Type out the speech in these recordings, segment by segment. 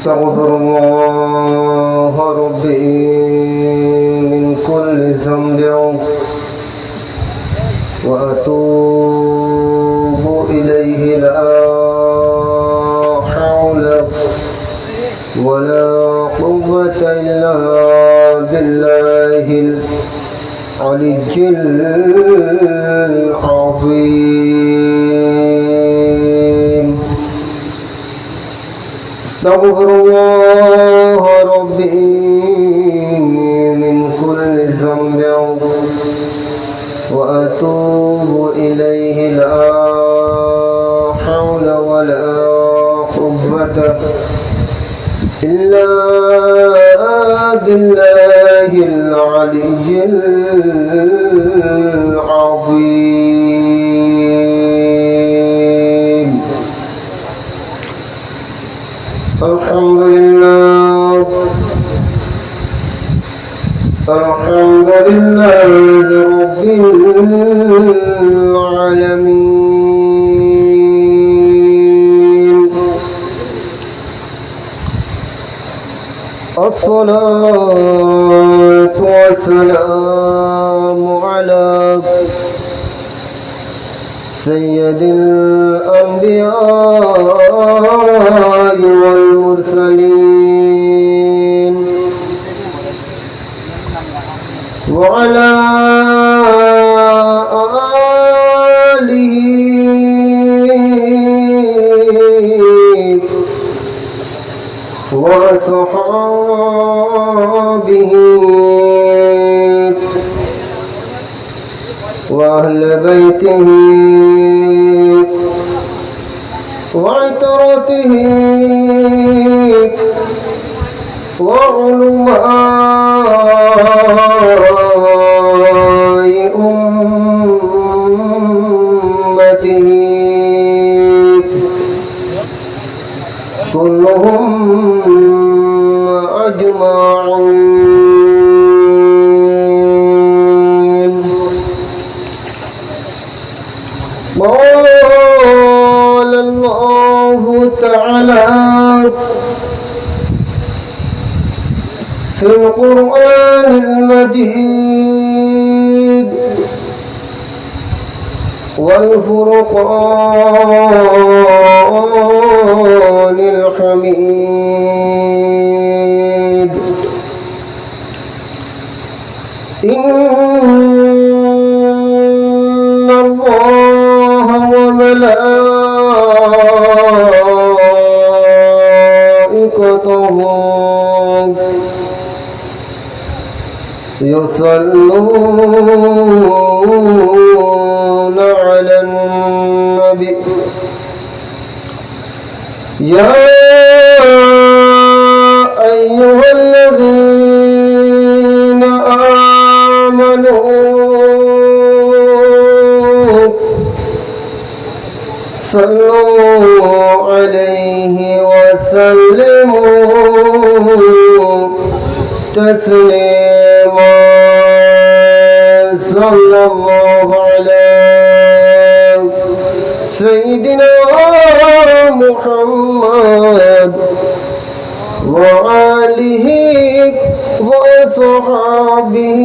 أستغفر الله ربي من كل ذنب وأتوب إليه لا حول ولا قوة إلا بالله العلي العظيم أستغفر الله ربي من كل ذنب وأتوب إليه لا حول ولا قوة إلا بالله العلي العظيم الحمد لله رب العالمين الصلاة والسلام على سيد الأنبياء والمرسلين وعلى آله وصحابه وأهل بيته وعترته وعلماء أمته كلهم أجمعين. قال الله تعالى في القرآن المجيد والفرقان الحميد إن الله وملائكته يصلون على النبي يا أيها الذين آمنوا صلوا عليه وسلموا تسليما صلى الله على سيدنا محمد وآله وصحبه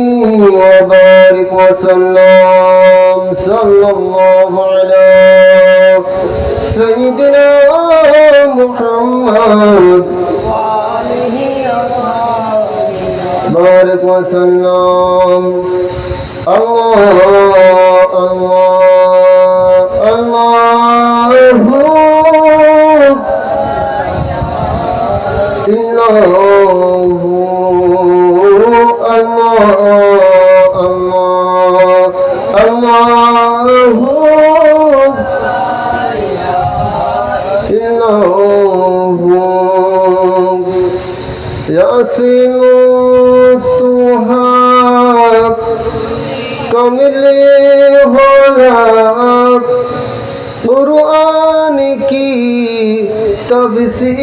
وبارك وسلم صلى الله على سيدنا محمد بارك وسلم الله الله الله الله ياسين तुहां कमले होला कुरान की तफसीर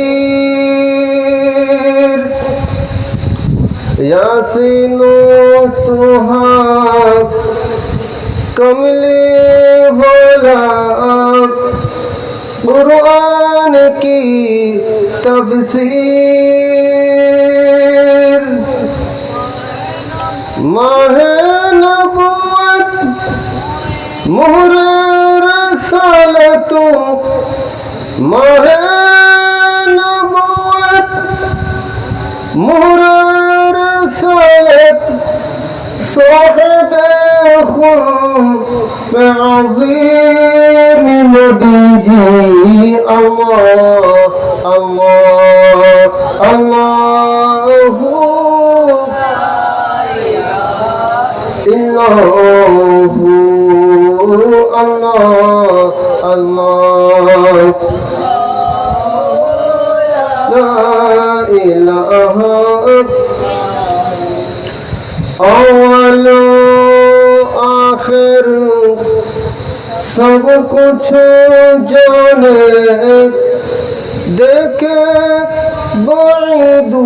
यासीन तुहां कमले होला कुरान की तफसीर माह नबुव्वत मुहर रसालतों माह नबुव्वत मुहर रसालत साहिब खुल्क़ अज़ीम नबी अल्लाह अल्लाह अल्लाहु इल्लल्लाहु अल्लाह अल्लाह ला इलाहा अव्वल आखिर सब कुछ जाने देखे बईदू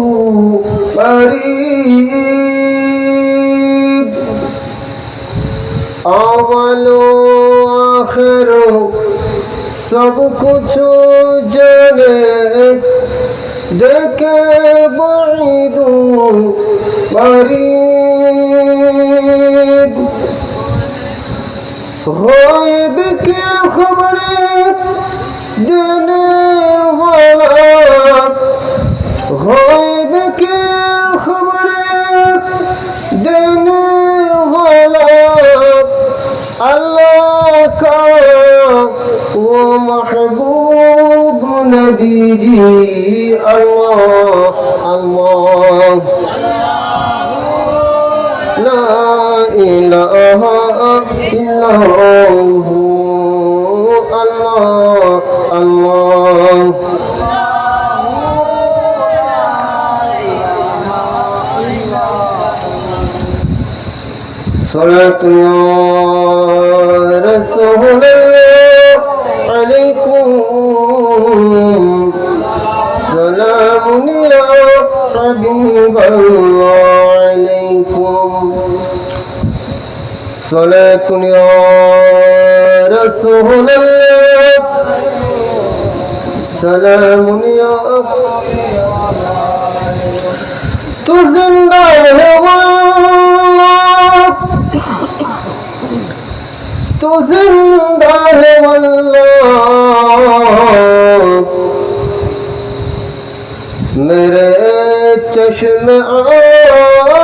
करीब अव्वल आखिर सब कुछ जाने देखे बईदू करीब गायब की खबरें देने वाला गायब की खबरें देने वाला अल्लाह का वो महबूब नबी जी अल्लाह अल्लाह ला इलाहा इल्लल्लाहु अल्लाह अल्लाह सलातु या रसूलल्लाह अलैकुम सलामुन या हबीबल्लाह अलैकुम सलातु या रसूलल्लाह सलामुन या तू जिंदा है वल्लाह तू जिंदा है वल्लाह मेरे चश्मे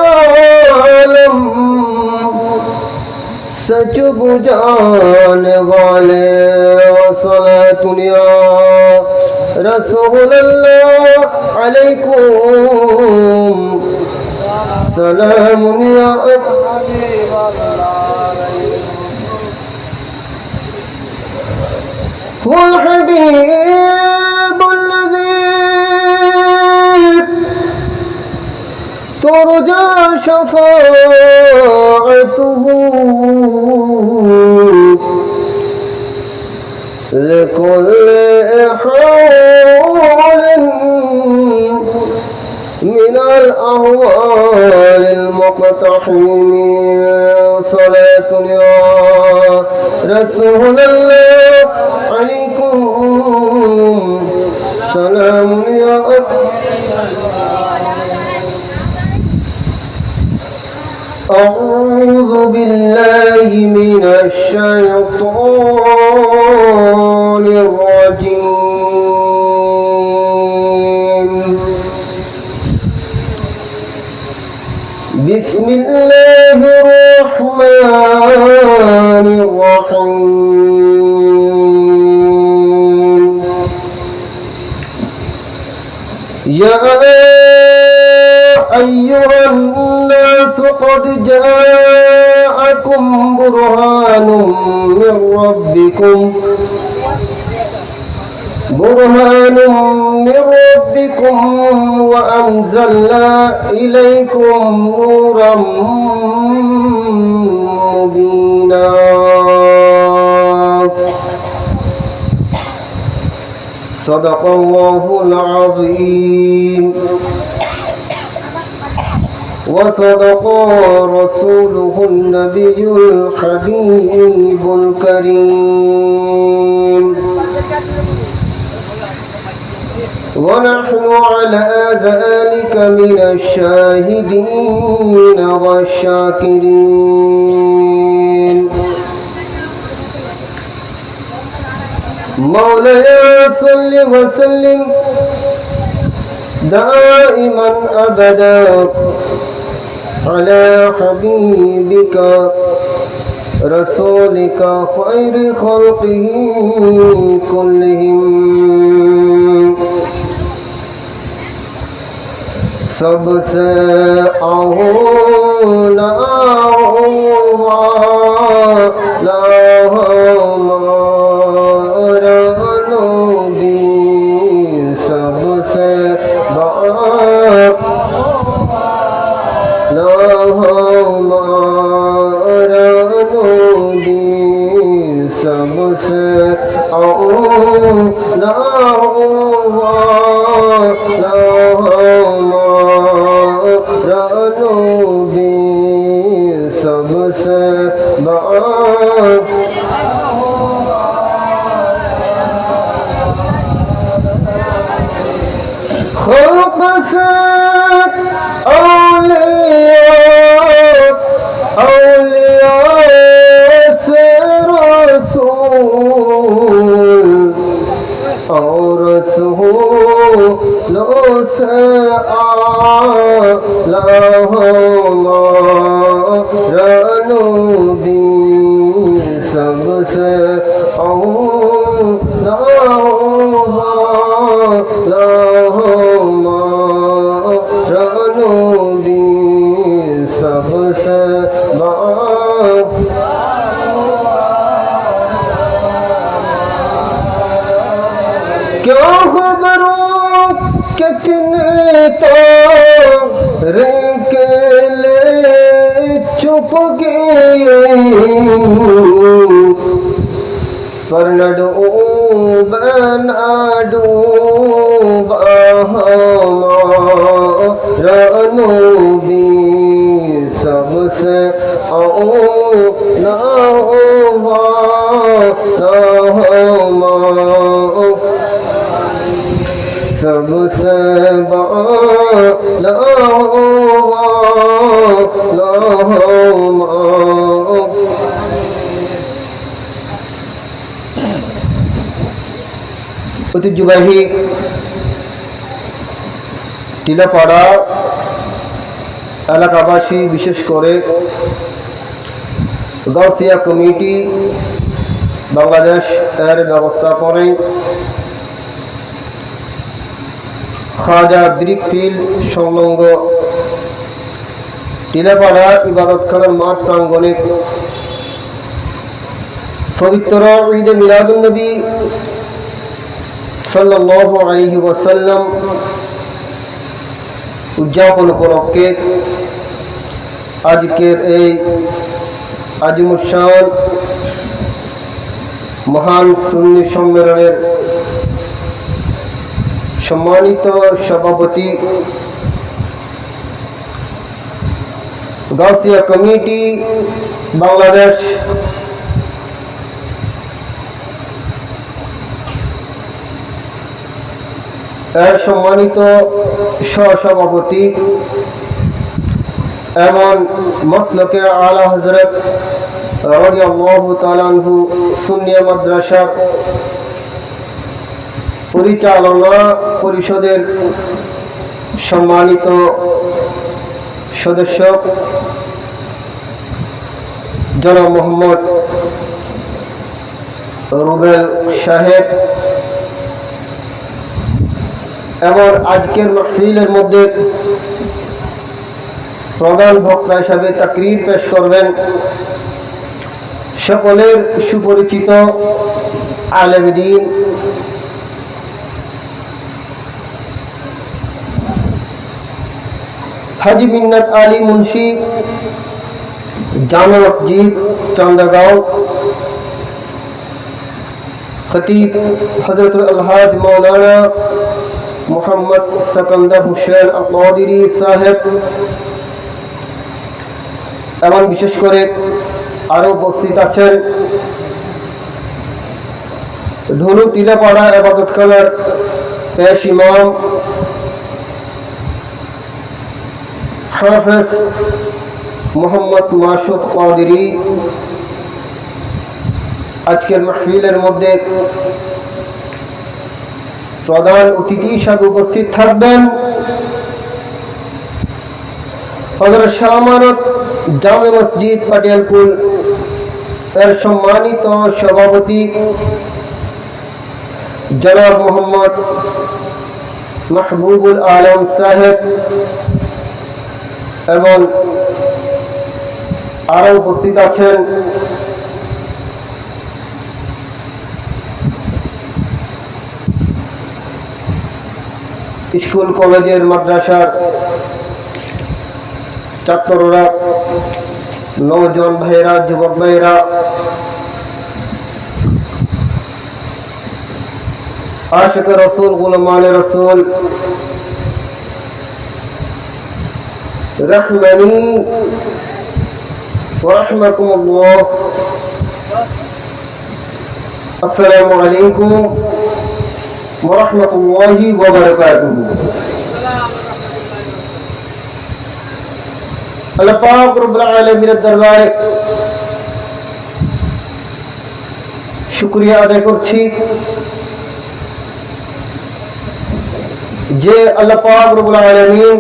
आलम सच बुझाने वाले सलातु या रसूलल्लाह अलैकुम सलामुन या والحبيب الذي ترجى شفاعته لكل حول من الأهوال المقتحم صلاة يا رسول الله عليكم سلام يا أعوذ بالله من الشيطان الرجيم بسم الله الرحمن الرحيم يا أيها الناس قد جاءكم برهان من ربكم وأنزلنا إليكم نورا مبينا صدق الله العظيم وصدق رسوله النبي الحبيب الكريم ونحن على ذلك من الشاهدين والشاكرين مولاي صل وسلم دائما أبدا على حبيبك رسولك خير خلقه كلهم सबसे औला हमारा नबी सबसे औला हमारा नबी सबसे औला सबसे खल्क़ से औलिया से रसूल और रसूलों से आला हमारा नबी सबसे औला हमारा नबी सबसे क्या खबरों कितने तो के ले चुप गए पर न डूबा हमारा नबी सबसे औला सबसे ঐতিহ্যবাহী টিলাপাড়া এলাকাবাসী বিশেষ করে গাউসিয়া কমিটি বাংলাদেশ এর ব্যবস্থাপনায় খাজা ব্রিকফিল্ড সংলগ্ন টিলাপাড়া ইবাদতখানার মাঠ প্রাঙ্গণে পবিত্র ঈদে মিলাদুন নবী সাল্লাল্লাহু আলাইহি ওয়াসাল্লাম উদযাপন উপলক্ষে আজকের এই আজিমুশান মহান সুন্নি সম্মেলনের সম্মানিত সভাপতি গাউসিয়া কমিটি বাংলাদেশ এর সম্মানিত সহসভাপতি এবং মসলকে আলা হযরত রাদিয়াল্লাহু তাআলা আনহু সুন্নিয়া মাদ্রাসা পরিচালনা পরিষদের সম্মানিত সদস্য জনাব মোহাম্মদ রুবেল সাহেব এবং আজকের মাহফিলের মধ্যে প্রধান বক্তা হিসাবে তাকরীর পেশ করবেন সকলের সুপরিচিত আলেম দ্বীন হাজী মিন্নাত আলী মুন্সি জামে মসজিদ চন্দাগাঁও খতিব হযরত আলহাজ মৌলানা মোহাম্মদ সিকান্দার হোসেন আল-কাদেরী সাহেব এবং বিশেষ করে আরো উপস্থিত আছেন ধনু টিলাপাড়া ইবাদতখানার পেশ ইমাম হাফেজ মোহাম্মদ মাসুদ কাদেরী আজকের মাহফিলের মধ্যে প্রধান অতিথি হিসেবে উপস্থিত থাকবেন। হযরত শাহ আমানত জামে মসজিদ পাটিয়ালপুর এর সম্মানিত সভাপতি জনাব মোহাম্মদ মাহবুবুল আলম সাহেব এবং আরো উপস্থিত আছেন স্কুল কলেজের মাদ্রাসার ছাত্ররা, নওজোয়ান ভাইরা, যুবক ভাইরা, আশিক রাসূল, গুলামান রাসূল, রহমানি ওয়া রাহমাকুমুল্লাহ। আসসালামু আলাইকুম ওয়া রাহমাতুল্লাহি ওয়া বারাকাতুহু। আল্লাহ পাক রব্বুল আলামিনের দরবারে শুকরিয়া আদায় করছি যে আল্লাহ পাক রব্বুল আলামিন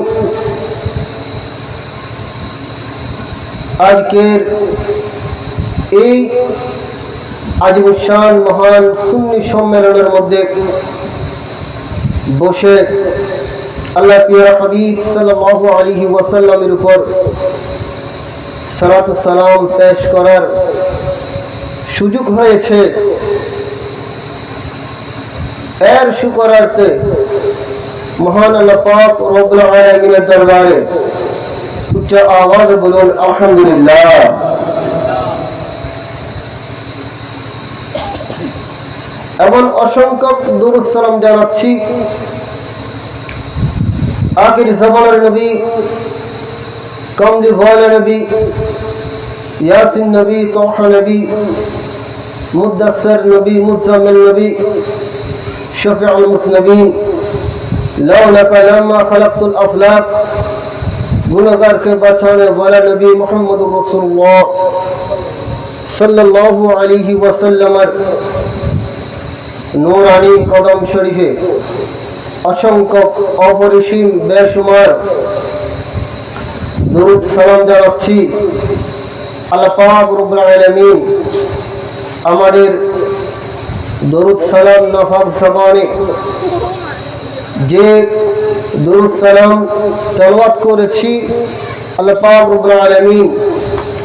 আজকের এই আজিমুশান মহান সুন্নি সম্মেলনের মধ্যে বসে আল্লাহ প্রিয় হাবিব সাল্লাল্লাহু আলাইহি ওয়াসাল্লামের উপর সালাত ও সালাম পেশ করার সুযোগ হয়েছে। এর শুকরার্থে মহান আল্লাহ পাক রব্বুল আলামিনের দরবারে উচ্চ আওয়াজে বলুন আলহামদুলিল্লাহ। এমন অসংখ্য দুরূদ সালাম জানাচ্ছি আখির জামানের নবী, কামলি ওয়ালা নবী, ইয়াসিন নবী, তাহা নবী, মুদাসসির নবী, মুজাম্মিল নবী, শফিউল মুসলিমিন, লাউলাকা লামা খালাকতুল আফলাক, গুনাহগার কে বাঁচানে ওয়ালা নবী মুহাম্মদুর রাসূলুল্লাহ সাল্লাল্লাহু আলাইহি ওয়াসাল্লামের নূরানী কদম শরীফে অসংখ্য অপরিসীম বেশুমার দুরূদ সালাম জানাচ্ছি। আল্লাহ পাক রব্বুল আলামিন আমাদের দুরূদ সালাম নাফাক জবানে যে দুরূদ সালাম তেলাওয়াত করেছি, আল্লাহ পাক রব্বুল আলামিন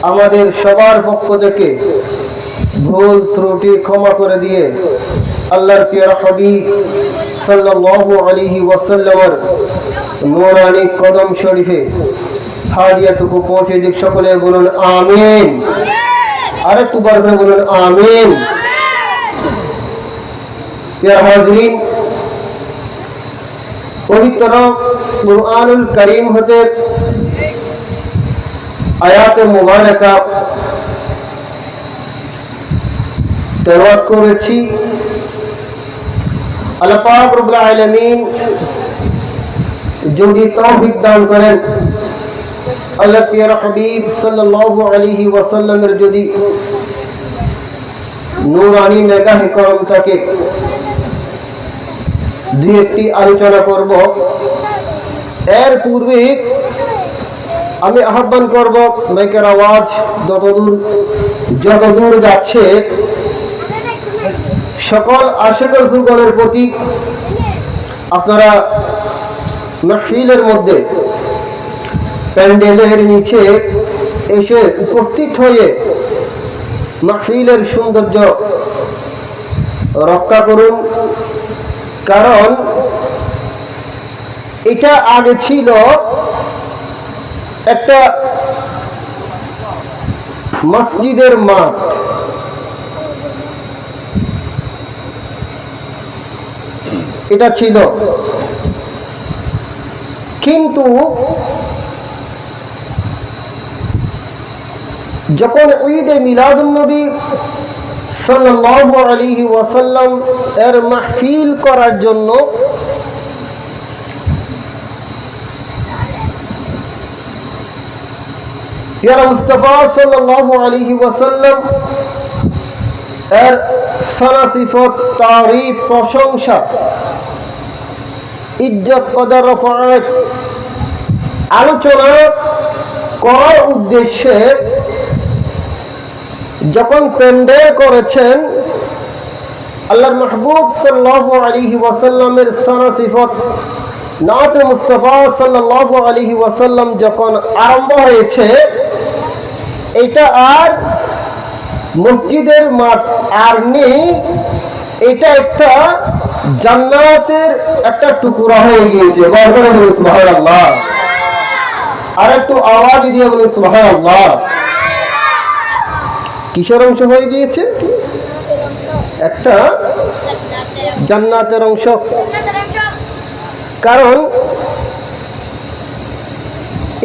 আমাদের সবার পক্ষ থেকে ভুল ত্রুটি ক্ষমা করে দিয়ে আল্লাহর প্রিয় হাবিব সাল্লাল্লাহু আলাইহি ওয়াসাল্লামের নূরানী কদম শরীফে হাদিয়াটুকু পৌঁছে দিক। সকলে বলুন আমিন। আরেকটু বার করে বলুন আমিন। প্রিয় হাজরিন, পবিত্র কুরআনুল কারীম হতে আয়াতে মুবারাকা তেলাওয়াত করেছি। আল্লাহ পাক রব্বুল আলামিন যদি তৌফিক দান করেন, আল্লাহ প্রিয় হাবিব সাল্লাল্লাহু আলাইহি ওয়াসাল্লামের যদি নূরানী নিগাহে করম থাকে, দুই একটি আলোচনা করব। এর পূর্বে আমি আহ্বান করব, মাইকের আওয়াজ যতদূর যাচ্ছে সকল আশিক রাসূলগণের প্রতি আপনারা মাহফিলের মধ্যে প্যান্ডেলের নিচে এসে উপস্থিত হয়ে মাহফিলের সৌন্দর্য রক্ষা করুন। কারণ এটা আগে ছিল একটা মসজিদের মাঠ, এটা ছিল, কিন্তু যখন ঈদে মিলাদুন নবী সাল্লাল্লাহু আলাইহি ওয়াসাল্লাম এর মাহফিল করার জন্য প্রিয় মুস্তাফা সাল্লাল্লাহু আলাইহি ওয়াসাল্লাম এর সানা সিফত তারিফ প্রশংসা ইজ্জত কদর রফাত আলোচনা করার উদ্দেশ্যে যখন প্যান্ডেল করেছেন আল্লাহর মাহবুব সাল্লাল্লাহু আলাইহি ওয়াসাল্লামের সানা সিফত নাত মুস্তাফা সাল্লাল্লাহু আলাইহি ওয়াসাল্লাম যখন আরম্ভ হয়েছে, এটা আর মসজিদের মাঠ আর নেই, এটা একটা জান্নাতের একটা টুকরা হয়ে গিয়েছে। সুবহানাল্লাহ, আর একটু আওয়াজ দিয়ে বলে সুবহানাল্লাহ। কিসের অংশ হয়ে গিয়েছে? একটা জান্নাতের অংশ। কারণ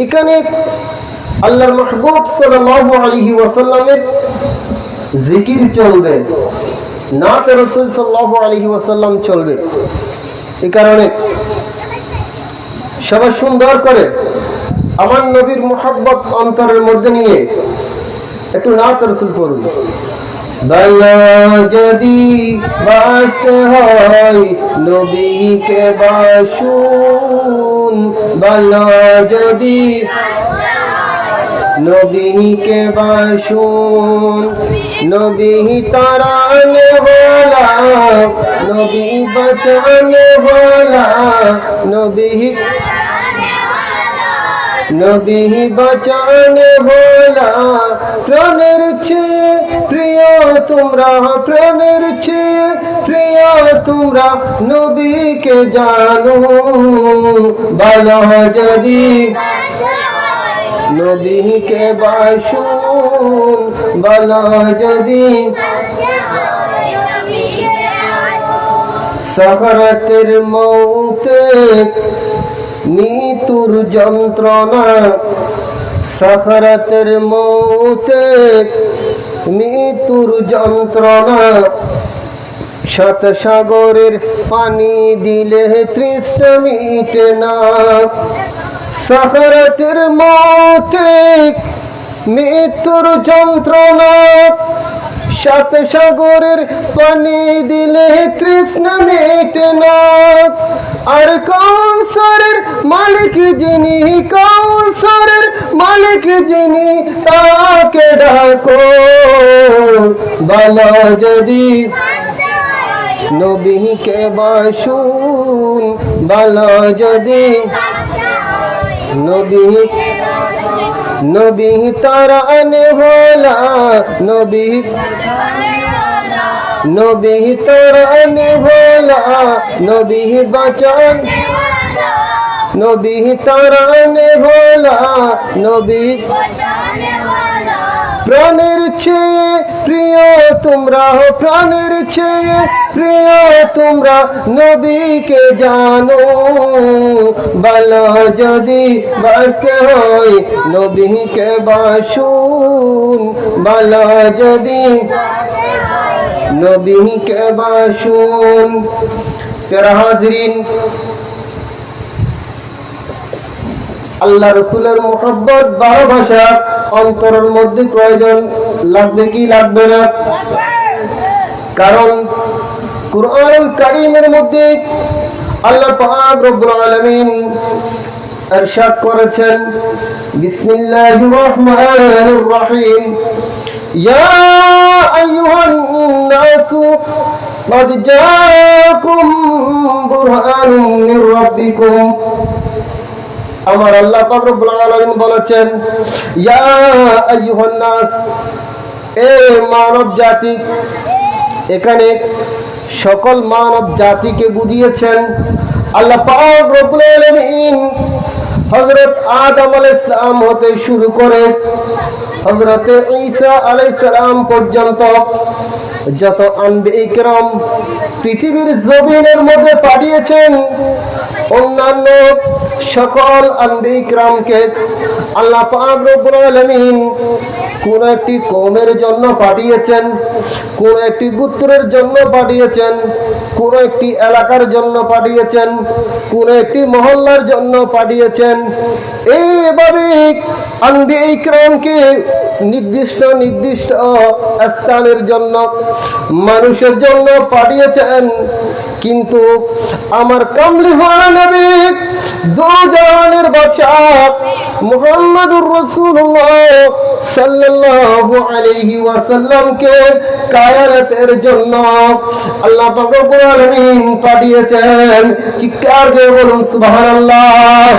এখানে আল্লাহর মাহবুব সাল্লাল্লাহু আলাইহি ওয়াসাল্লামের জিকির চলবে, নাত রাসূল সাল্লাল্লাহু আলাইহি ওয়াসাল্লাম চলবে। এই কারণে সবাই সুন্দর করে আমার নবীর মুহাব্বত অন্তরের মধ্যে নিয়ে একটু নাত রাসূল পড়ুন। ভালো যদি বাসতে হয় নবীকে বাসুন, ভালো যদি নবীকে বাসুন, নবী তারানে वाला, নবী বাঁচানে वाला, নবী বাঁচানে वाला। প্রাণের চেয়ে প্রিয় তোমরা, প্রাণের চেয়ে প্রিয় তোমরা নবীকে জানো। ভালো যদি নবীকে বাসুন, ভালো যদি সাকরাতের মৌতে মৃত্যুর যন্ত্রণা, সাকরাতের মৌতে মৃত্যুর যন্ত্রণা, সাত সাগরের পানি দিলে তৃষ্ণা মিটে না। সাকরাতের মৌতে মৃত্যুর যন্ত্রণা, সাত সাগরের পানি দিলে তৃষ্ণা মিটে না। আর কাউসারের মালিক যিনি, কাউসারের মালিক যিনি, তাকে ডাকো। ভালো যদি নবীকে বাসুন, ভালো যদি নবী তারানে वाला, নবী তারানে वाला, নবী বাঁচান, নবী তারানে वाला, নবী প্রাণের চেয়ে প্রিয় তোমরা, প্রাণের চেয়ে প্রিয় তোমরা নবীকে জানো। ভালো যদি বাঁচতে হয় নবীকে বাসুন, ভালো যদি নবীকে বাসুন। প্যারা হাজরিন, আল্লাহ রসুলের মুহাব্বত ভালোবাসা অন্তরের মধ্যে প্রয়োজন লাগবে কি লাগবে না? কারণ কুরআনুল কারীমের মধ্যে আল্লাহ পাক রব্বুল আলামিন ইরশাদ করেছেন, বিসমিল্লাহির রহমানির রহিম, ইয়া আইয়ুহান নাসু قد جاءكم برهان من ربكم। আমার আল্লাহ পাক রব্বুল আলামিন বলেছেন, ইয়া আইয়ুহান নাস, এ মানব জাতি। এখানে সকল মানব জাতিকে বুঝিয়েছেন আল্লাহ পাক রব্বুল আলামিন। হযরত আদম আলাইহিস সালাম হতে শুরু করে হযরত ঈসা আলাইহিস সালাম পর্যন্ত যত আম্বিয়া কিরাম পৃথিবীর জমিনের মধ্যে পাঠিয়েছেন, অন্যান্য সকল আম্বিয়া কিরামকে আল্লাহ পাক রব্বুল আলামিন কোন একটি কওমের জন্য পাঠিয়েছেন, কোন একটি গোত্রের জন্য পাঠিয়েছেন, কোন একটি এলাকার জন্য পাঠিয়েছেন, কোন একটি মহল্লার জন্য পাঠিয়েছেন। এইভাবে আম্বিয়া ইকরামকে নির্দিষ্ট নির্দিষ্ট স্থানের জন্য, মানুষের জন্য পাঠিয়েছেন। কিন্তু আমার কামলি হওয়া নবী দু জাহানের বাদশা মুহাম্মদুর রাসূলুল্লাহ সাল্লাল্লাহু আলাইহি ওয়াসাল্লামকে কায়ানাতের জন্য আল্লাহ পাক রব্বুল আলামিন পাঠিয়েছেন। চিৎকার দিয়ে বলুন সুবহানাল্লাহ।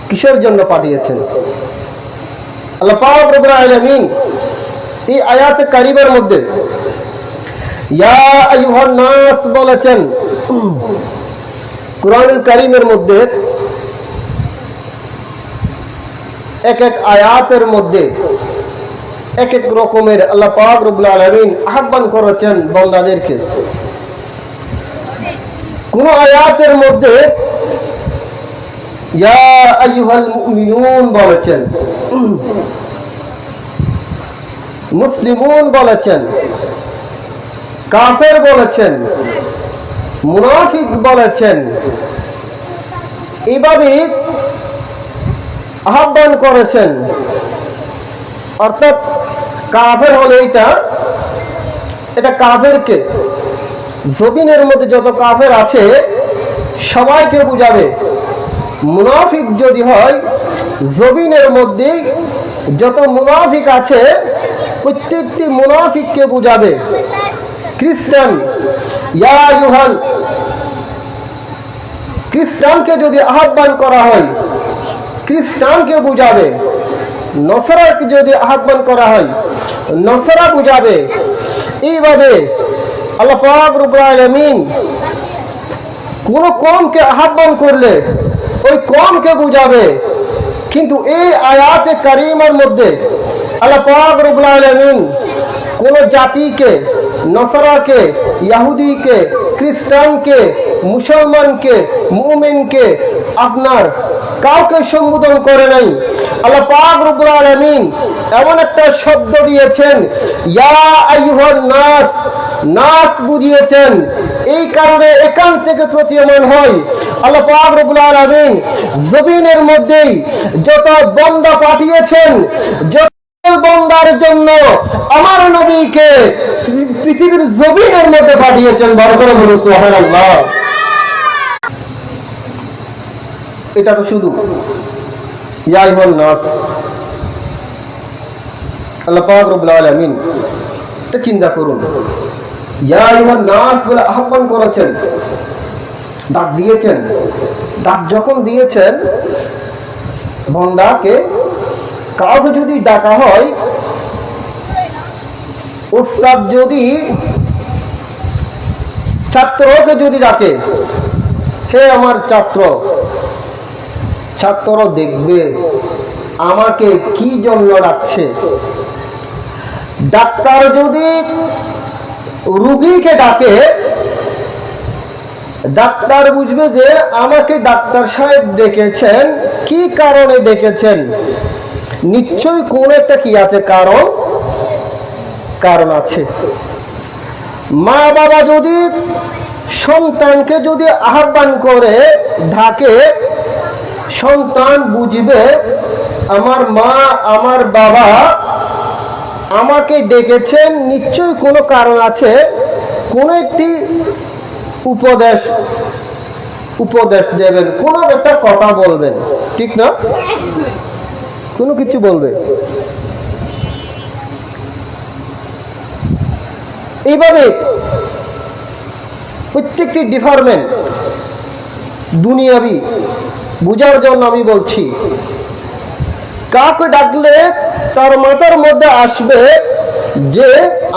কিসের জন্য পাঠিয়েছেন? আল্লাহ পাক রব্বুল আলামিন এই আয়াতে কারিমের মধ্যে ইয়া আইয়ুহান নাস বলেছেন। কুরআনুল কারীমের মধ্যে এক এক আয়াতের মধ্যে এক এক রকমের আল্লাহ পাক রব্বুল আলামিন আহ্বান করেছেন বান্দাদেরকে। কোন আয়াতের মধ্যে ইয়া আইয়ুহাল মুমিনুন বলেছেন, মুসলিমুন বলেছেন, কাফের বলেছেন, মুনাফিক বলেছেন। এইভাবে আহ্বান করেছেন। অর্থাৎ কাফের হলে এটা কাফেরকে, জমিনের মধ্যে যত কাফের আছে সবাইকে বুঝাবে। মুনাফিক যদি হয়, জমিনের মধ্যে যত মুনাফিক আছে প্রত্যেকটি মুনাফিককে বুঝাবে। খ্রিস্টান, ইয়া আইয়ুহাল, খ্রিস্টানকে যদি আহ্বান করা হয় খ্রিস্টানকে বুঝাবে। নসরাকে যদি আহ্বান করা হয় নসরা বুঝাবে। এইভাবে আল্লাহ পাক রব্বুল আলামিন কোন কওমকে আহ্বান করলে ওই কওমকে বুঝাবে। কিন্তু এই আয়াতে কারিমার মধ্যে আল্লাহ পাক রব্বুল আলামিন কোন জাতিকে, নসরাকে, ইহুদিকে, খ্রিস্টানকে, মুসলমানকে, মুমিনকে আপনার কাউকে সম্বোধন করে নাই। আল্লাহ পাক রব্বুল আলামিন এমন একটা শব্দ দিয়েছেন, ইয়া আইয়ুহান নাস, নাস বুঝিয়েছেন। এই কারণে এখান থেকে প্রতীয়মান হয় আল্লাহ পাক রব্বুল আলামিন জমিনের মধ্যেই যত বান্দা পাঠিয়েছেন, বন্দার জন্য আমার নবীকে পৃথিবীর জমিনের মধ্যে পাঠিয়েছেন। বড় করে বলুন সুবহানাল্লাহ। এটা তো শুধু ইয়া আইয়ুহান নাস, আল্লাহ পাক রব্বুল আলামিন এটা চিন্তা করুন, ইয়া আইয়ুহান নাস বলে আহ্বান করেছেন, ডাক দিয়েছেন। ডাক যখন দিয়েছেন বান্দাকে, কাউকে যদি ডাকা হয়, উস্তাদ যদি ছাত্রকে যদি ডাকে, হে আমার ছাত্র, ছাত্র দেখবে আমাকে কি জন্য ডাকছে। ডাক্তার যদি রোগীকে ডাকে, ডাক্তার বুঝবে যে আমাকে ডাক্তার সাহেব ডেকেছেন, কি কারণে ডেকেছেন। নিশ্চয়ই কোন একটা কি আছে, কারণ আছে। মা বাবা যদি সন্তানকে যদি আহ্বান করে ডাকে, সন্তান বুঝবে আমার মা আমার বাবা আমাকে ডেকেছেন, নিশ্চয়ই কোনো কারণ আছে, কোন একটি উপদেশ দেবেন, কোন একটা কথা বলবেন, ঠিক না? কোনো কিছু বলবে। এইভাবে প্রত্যেকটি ডিপার্টমেন্ট দুনিয়াবি বুঝার জন্য আমি বলছি, কাউকে ডাকলে তার মাথার মধ্যে আসবে যে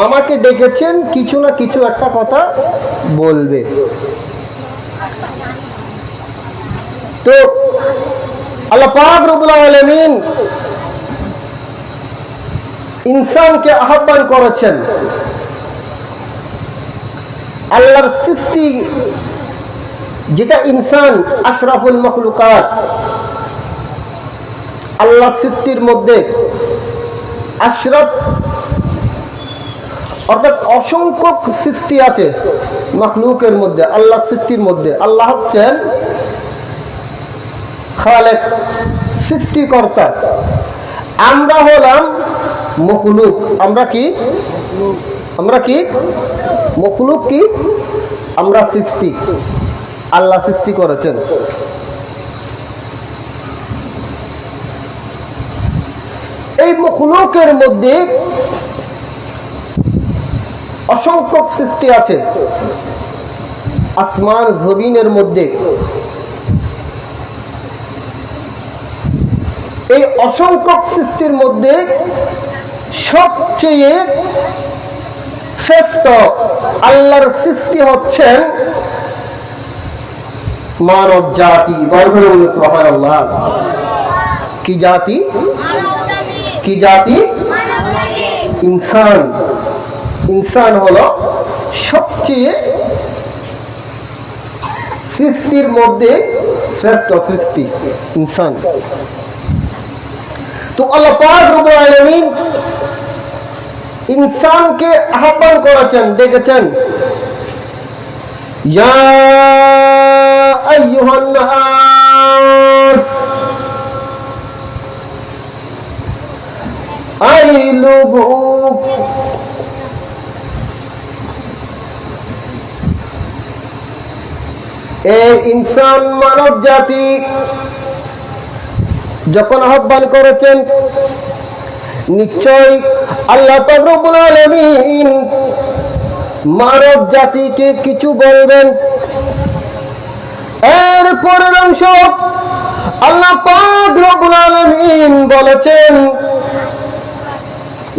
আমাকে ডেকেছেন, কিছু না কিছু একটা কথা বলবে। তো আল্লাহ পাক রব্বুল আলামিন ইনসানকে আহ্বান করেছেন। আল্লাহর সৃষ্টি যেটা ইনসান, আশরাফুল মখলুকাত, আল্লাহ সৃষ্টির মধ্যে আশরাফ অর্থাৎ অসংখ্য সৃষ্টি আছে মাখলুকের মধ্যে, আল্লাহ সৃষ্টির মধ্যে। আল্লাহ হচ্ছেন খালেক, সৃষ্টিকর্তা। আমরা হলাম মখলুক। আমরা কি মখলুক? কি আমরা সৃষ্টি, আল্লাহ সৃষ্টি করেছেন। এই মখলুকের মধ্যে অসংখ্য সৃষ্টি আছে। আসমান জমিনের মধ্যে এই অসংখ্য সৃষ্টির মধ্যে সবচেয়ে শ্রেষ্ঠ আল্লাহর সৃষ্টি হচ্ছেন মানব জাতি। সুবহানাল্লাহ। কি জাতি? কি জাতি? ইনসান। ইনসান হলো সবচেয়ে সৃষ্টির মধ্যে শ্রেষ্ঠ সৃষ্টি, ইনসান। তো আল্লাহ পাক রব্বুল আলামিন ইনসানকে আহ্বান করেছেন, ডেকেছেন, ইয়া আইয়ুহান নাস, আই লোগো, এই ইনসান মানব জাতি যখন আহ্বান করেছেন, নিশ্চয় আল্লাহ পাক রব্বুল আলামিন মানব জাতিকে কিছু বলবেন। এর পরের অংশ আল্লাহ পাক রব্বুল আলামিন বলেছেন,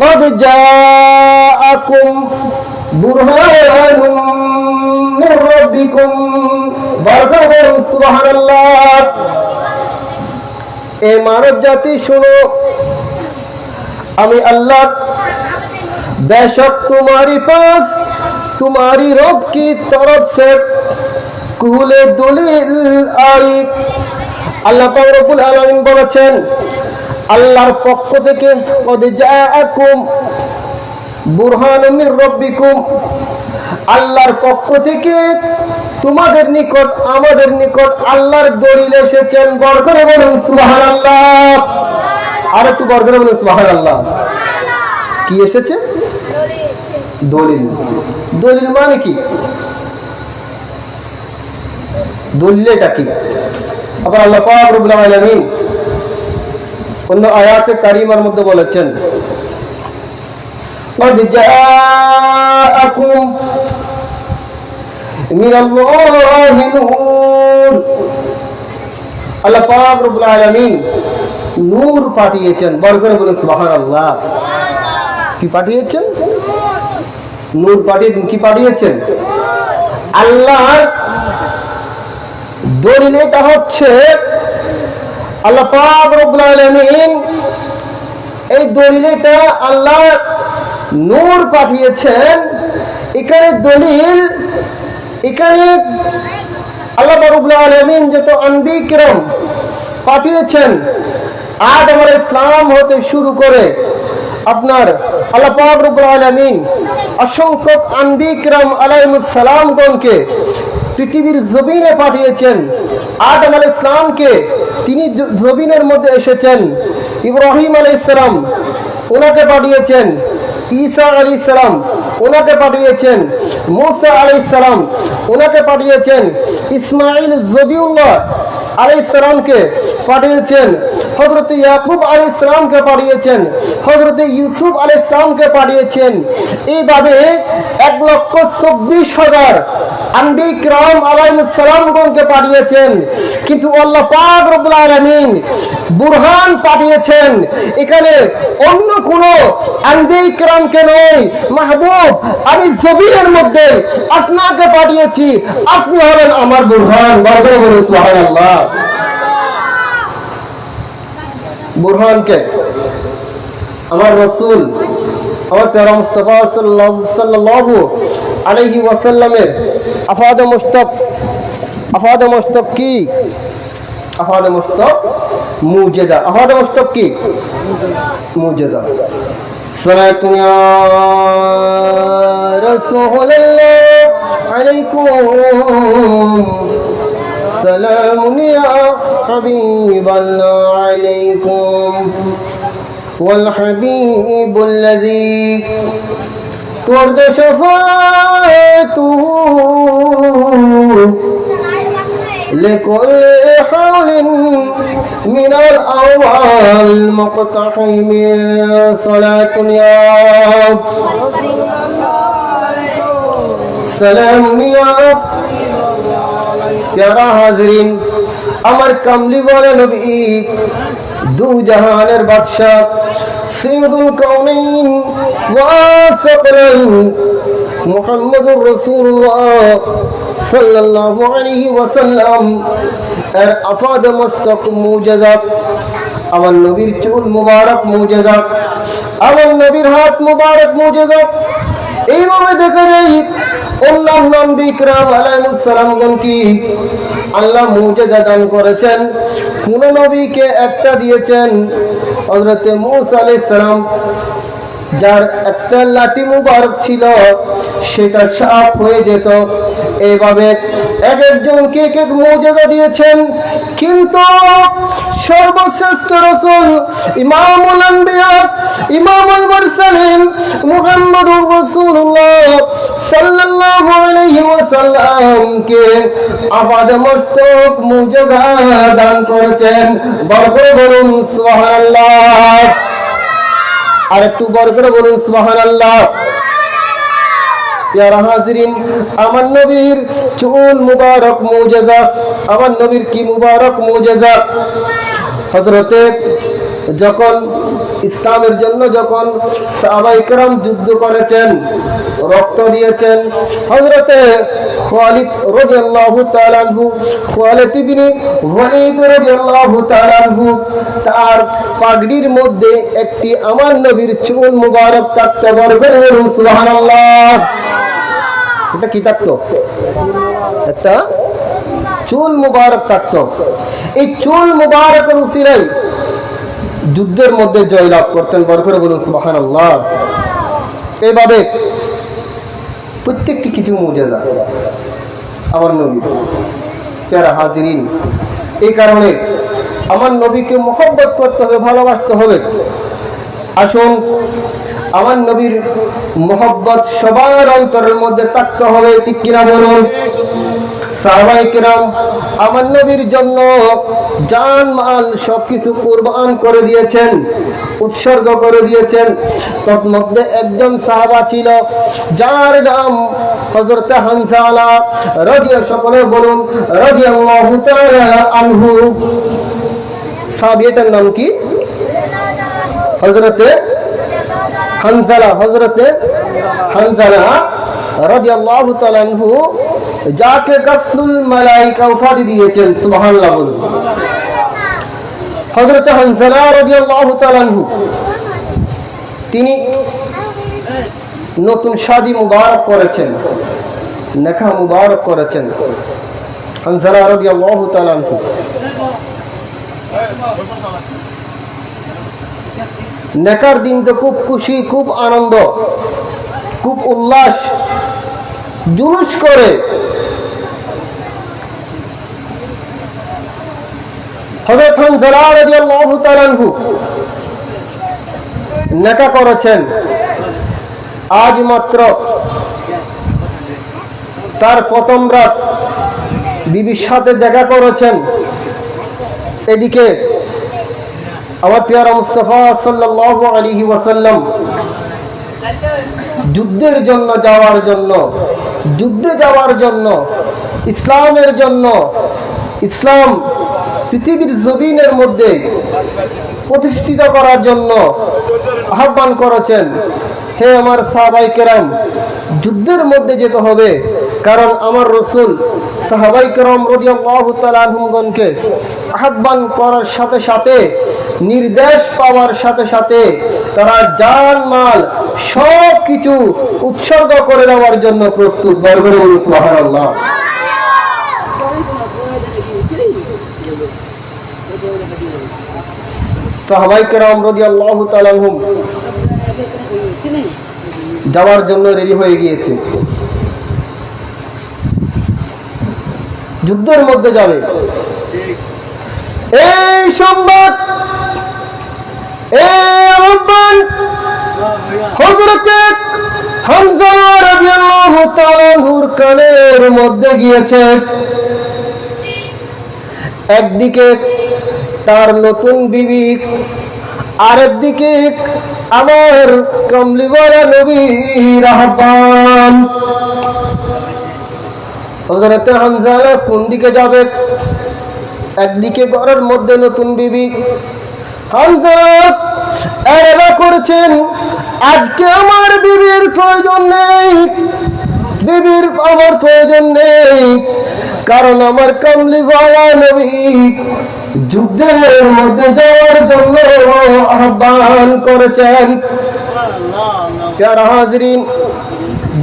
قد جاءكم برهان من ربكم। সুবহানাল্লাহ। এ মানব জাতি শোনো, আমি আল্লাহ बेशक तुम्हारी पास तुम्हारी रब की तरफ से कुले दलील आई। আল্লাহ পাক রব্বুল আলামিন বলেছেন, আল্লাহর পক্ষ থেকে কদ জাআকুম বুরহানুম মির রাব্বিকুম, আল্লাহর পক্ষ থেকে তোমাদের নিকট, আমাদের নিকট আল্লাহর দলিল এসেছেন। বড় করে বলুন সুবহানাল্লাহ। আর একটু বড় করে বলুন সুবহানাল্লাহ। কি এসেছে? দলিল। দলিল মানে কি? দলিলটা কি? আবার আল্লাহ পাক রব্বুল আলামিন অন্য আয়াতে কারিমার মধ্যে বলেছেন, قد جاءكم من الله نور। আল্লাহ পাক রব্বুল আলামিন নূর পাঠিয়েছেন। বড় করে বলুন সুবহানাল্লাহ। কি পাঠিয়েছেন? নূর পাঠিয়েছেন। কি পাঠিয়েছেন? আল্লাহর দলিল এটা হচ্ছে, আল্লাহ পাক রব্বুল আলামিন এই দলিলটা আল্লাহ নূর পাঠিয়েছেন। এখানে দলিল, এখানে আল্লাহ রব্বুল আলামিন যত আম্বিয়া কিরাম পাঠিয়েছেন, আদম আলাইহিস সালাম হতে শুরু করে আপনার আল্লাহ পাক রব্বুল আলামিন অসংখ্য আম্বিয়া কিরাম আলাইহিস সালামগণকে পৃথিবীর জমিনে পাঠিয়েছেন। আদম আলাইহিস সালামকে তিনি জমিনের মধ্যে এসেছেন। ইব্রাহিম আলাইহিস সালাম ওনাকে পাঠিয়েছেন। ঈসা আলাইহিস সালাম ওনাকে পাঠিয়েছেন। মুসা আলাইহিস সালাম ওনাকে পাঠিয়েছেন। ইসমাঈল জবিউল্লাহ আলাইহিস সালামকে পাঠিয়েছেন। হযরত ইয়াকুব আলাইহিস সালামকে পাঠিয়েছেন। হযরত ইউসুফ আলাইহিস সালামকে পাঠিয়েছেন। এইভাবে 1,24,000 আম্বিয়া কিরাম আলাইহিস সালামগণকে পাঠিয়েছেন। কিন্তু আল্লাহ পাক রব্বুল আলামিন বুরহান পাঠিয়েছেন। এখানে অন্য কোন আম্বিয়া কিরামকে নয়, মাহবুব আমি জমিনের মধ্যে আপনাকে পাঠিয়েছি, আপনি হলেন আমার বুরহান। বলতে বলুন সুবহানাল্লাহ। বুরহানকে আমার রাসূল, আমার প্যারা মুস্তাফা সাল্লাল্লাহু আলাইহি ওয়াসাল্লামের আফাদ মুশতাক কি আফাদে মস্তক মুজেজা। আফাদে মস্তক কি? মুজেজা। সালাতু ইয়া রাসূলুল্লাহ আলাইকুম, সালামুন ইয়া হাবিবাল্লাহ আলাইকুম, ওয়াল হাবিবুল্লাযী তুরদ শাফাতুহু لكل حول من الأول مقتحم صلاة يا سلام يا प्यारा हाजरीन, আমার কামলি বলে নবী, দু জাহানের বাদশা, সৈয়দুল কাউনাইন ওয়া সাকলাইন, মুহাম্মদুর রাসূলুল্লাহ সাল্লাল্লাহু আলাইহি ওয়াসাল্লাম এর আফাদ মস্তক মুজেজা, আমার নবীর চুল মুবারক মুজেজা, আমার নবীর হাত মুবারক মুজেজা। এইভাবে দেখা যায় অন্যান্য নবী کرام আলাইহিস সালামগণকে আল্লাহ মুজেজা দান করেছেন। কোন নবীকে একটা দিয়েছেন, হযরত মূসা আলাইহিস সালাম, যার একটা লাঠি মুবারক ছিল সেটা সাফ হয়ে যেত। এইভাবে এক একজনকে এক এক মুজেজা দিয়েছেন। কিন্তু সর্বশ্রেষ্ঠ রাসূল ইমামুল আম্বিয়া ইমামুল মুরসালিন মুহাম্মদুর রাসূলুল্লাহ সাল্লাল্লাহু আলাইহি ওয়াসাল্লামকে আবাদ মস্তক মুজেজা দান করেছেন। বরকত বলুন সুবহানাল্লাহ। আর একটু বড় করে বলুন সুবহানাল্লাহ। প্যারা হাজরিন, আমার নবীর চুল মুবারক মুজেজা, আমার নবীর কি মুবারক মুজেজা। হযরতে যখন ইসলামের জন্য যখন সাহাবায়ে কেরাম যুদ্ধ করেছেন, রক্ত দিয়েছেন, হযরতে খালিদ রাদিয়াল্লাহু তাআলা আনহু, খালিদ ইবনে ওয়ালিদ রাদিয়াল্লাহু তাআলা আনহু, তার পাগড়ির মধ্যে একটি আমার নবীর চুল মুবারক থাকতে, বলবেন সুবহানাল্লাহ। এটা কি থাকতো? একটা চুল মুবারক থাকতো। এই চুল মুবারকের উসিলায় যুদ্ধের মধ্যে জয়লাভ করতেন। বড় করে বলুন সুবহানাল্লাহ। এইভাবে প্রত্যেকটি কিছু মুজেজা আমার নবী। প্যারা হাজিরিন, এই কারণে আমার নবীকে মহব্বত করতে হবে, ভালোবাসতে হবে। আসুন আমার নবীর মহব্বত সবার অন্তরের মধ্যে থাকতে হবে, ঠিক কিনা বলুন। সাহাবায়ে কেরাম আমার নবীর জন্য জান মাল সবকিছু কুরবান করে দিয়েছেন, উৎসর্গ করে দিয়েছেন। তার মধ্যে একজন সাহাবা ছিল যার নাম হযরত হানজালা রাদিয়াল্লাহু, সকলে বলুন রাদিয়াল্লাহু তাআলা আনহু। সাহাবীটার নাম কি? হযরতে হানজালা, হযরতে হানজালা রাদিয়াল্লাহু তাআলা আনহু, যাকে গাসলুল মালায়েকা উপাধি দিয়েছেন। সুবহানাল্লাহ বলুন। হযরত হানজালা রাদিয়াল্লাহু তাআলা আনহু, তিনি নতুন শাদী মুবারক করেছেন, নেকাহ মুবারক করেছেন। হানজালা রাদিয়াল্লাহু তাআলা আনহু নেকার দিন তো খুব খুশি, খুব আনন্দ, খুব উল্লাস, জুলুস করে হযরত হানজালা রাদিয়াল্লাহু তাআলা আনহু নেকাহ করেছেন। আজ মাত্র তার প্রথম রাত বিবির সাথে দেখা করেছেন। এদিকে আমার প্রিয় মুস্তাফা সাল্লাল্লাহু আলাইহি ওয়াসাল্লাম যুদ্ধে যাওয়ার জন্য ইসলামের জন্য, ইসলাম পৃথিবীর জমিনের মধ্যে প্রতিষ্ঠিত করার জন্য আহ্বান করেছেন। হে আমার সাহাবায়ে কেরাম, যুদ্ধের মধ্যে যেতে হবে, কারণ আমার রাসূল সাহাবায়ে কেরাম রাদিয়াল্লাহু তাআলা আনহুমগণকে আহ্বান করার সাথে সাথে, নির্দেশ পাওয়ার সাথে সাথে তারা জান মাল সব কিছু উৎসর্গ করে দেওয়ার জন্য প্রস্তুত। সুবহানাল্লাহ। সাহাবায়ে কেরাম রাদিয়াল্লাহু তাআলা আনহুম যাওয়ার জন্য রেডি হয়ে গিয়েছে, যুদ্ধের মধ্যে যাবে। এই সংবাদ হযরতে হামজা রাদিয়াল্লাহু তাআলা আনহুর কানের মধ্যে গিয়েছে। একদিকে তার নতুন বিবি, আরেকদিকে আমার কমলিওয়ালা নবীর আহ্বান। হযরতে হামজা কোন দিকে যাবে? একদিকে ঘরের মধ্যে নতুন বিবি, হামজা এরা করেছেন আজকে আমার বিবির প্রয়োজন নেই, বিবির আমার প্রয়োজন নেই, কারণ আমার কামলিওয়ালা নবী যুদ্ধের মধ্যে যাওয়ার জন্য আহ্বান করেছেন। প্যারা হাজরিন,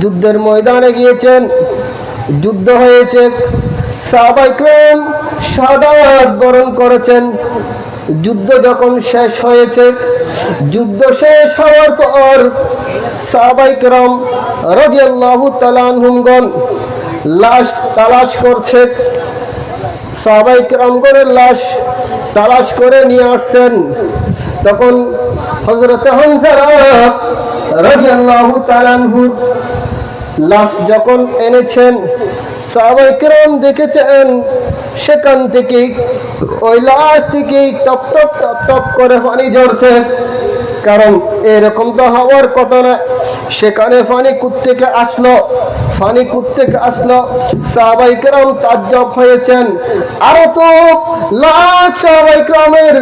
যুদ্ধের ময়দানে গিয়েছেন, যুদ্ধ হয়েছে, সাহাবায়ে কেরাম শাহাদাত বরণ করেছেন। যুদ্ধ যখন শেষ হয়েছে, যুদ্ধ শেষ হওয়ার পর সাহাবায়ে কেরাম রাদিয়াল্লাহু তাআলা আনহুমগণ লাশ তালাশ করছে। সাহাবায়ে কেরামগণের লাশ তালাশ করে নিয়ে আসছেন। তখন হযরত হামজা রাদিয়াল্লাহু তাআলা আনহুর লাশ যখন এনেছেন, সাহাবায়ে কেরাম দেখেছেন সেখান থেকে ওই লাশ থেকে টপ টপ টপ টপ করে পানি ঝরছে। কারণ এরকম তো হওয়ার কথা না, সেখানে পানি কোত্থেকে আসলো, পানি কোত্থেকে আসলো? সাহাবায়ে কেরাম তাজ্জব হয়েছেন। আরো তো লাশ, সাহাবায়ে কেরামের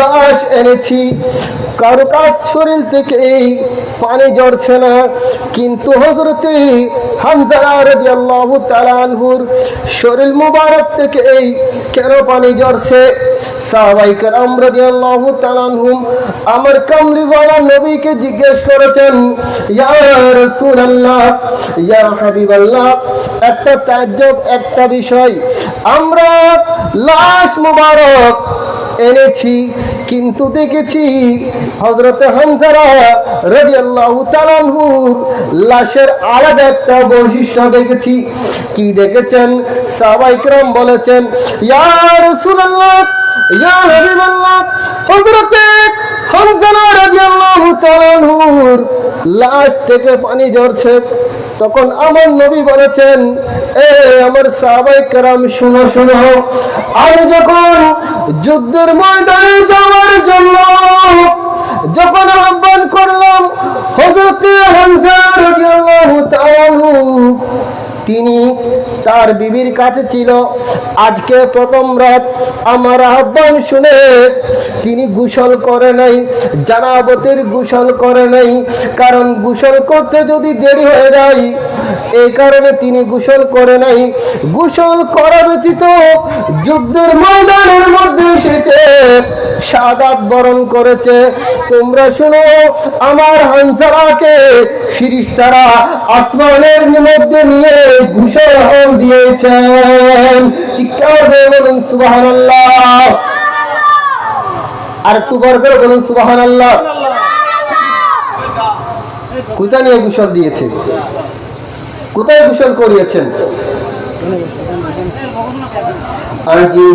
লাশ এনেছি, কারো কাছ শরীর থেকে এই পানি ঝরছে না, কিন্তু হযরতে হামজা রাদিয়াল্লাহু তাআলা আনহুর শরীর মুবারক থেকে এই কেন পানি ঝরছে? সাহাবায়ে কেরাম রাদিয়াল্লাহু তাআলা আনহুম আমার কামলিওয়ালা নবীকে জিজ্ঞেস করেছেন, ইয়া রাসূলুল্লাহ, ইয়া হাবিবাল্লাহ, একটা তাজ্জব, একটা বিষয়, আমরা লাশ মুবারক এনেছি কিন্তু দেখেছি হযরতে হামজা রাদিয়াল্লাহু তাআলা আনহুর লাশের আলাদা একটা বৈশিষ্ট্য দেখেছি। কি দেখেছেন? সাহাবায়ে কেরাম বলেছেন, ইয়া রাসূলুল্লাহ, ইয়া হাবিবাল্লাহ, হযরতে হামজা রাদিয়াল্লাহু তাআলা আনহুর লাশ থেকে পানি ঝরছে। তখন আমার নবী বলেছেন, এ আমার সাহাবায়ে কেরাম শুনো শুনো, আমি যখন যুদ্ধের ময়দানে যাওয়ার জন্য যখন আহ্বান করলাম, হযরতে হামজা রাদিয়াল্লাহু তাআলা আনহু তিনি তার বিবির কাছে ছিল। আজকে প্রথম রাত আমার আহ্বান শুনে তিনি গোসল করে নাই, জানাবতের গোসল করে নাই, কারণ গোসল করতে যদি দেরি হয়ে যায় এই কারণে তিনি গোসল করে নাই। গোসল করা ব্যতীত যুদ্ধের ময়দানের মধ্যে এসেছে, শাহাদাত বরণ করেছে। তোমরা শুনো, আমার হামজাকে ফেরেশতারা আসমানের মধ্যে নিয়ে গোসল দিয়েছেন। চিৎকার দিয়ে বলুন সুবহানাল্লাহ। আর একটু বড় করে বলুন সুবহানাল্লাহ। কোথায় নিয়ে গোসল দিয়েছে? কোথায় গোসল করিয়েছেন? আজি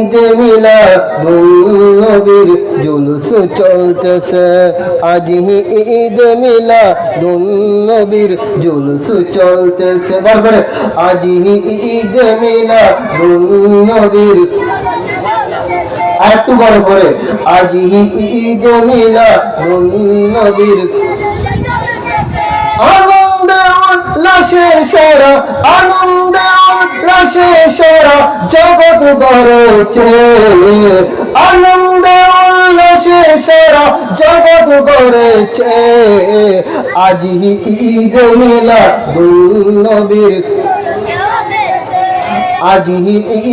ঈদ মিলাদুন নবীর জুলুস চলতেছে, আজি ঈদ মিলাদুন নবীর জুলুস চলতেছে। বলবেন আজি ঈদ মিলাদুন নবীর, আর একটু বড় করে, আজি ঈদ মিলাদুন নবীর আনন্দে উল্লাসে সারা, আনন্দে উল্লাসে সারা জগৎ গড়েছে, আনন্দে উল্লাসে সারা জগৎ গড়েছে। আজ ঈদ মিলাদুন নবীর, আজ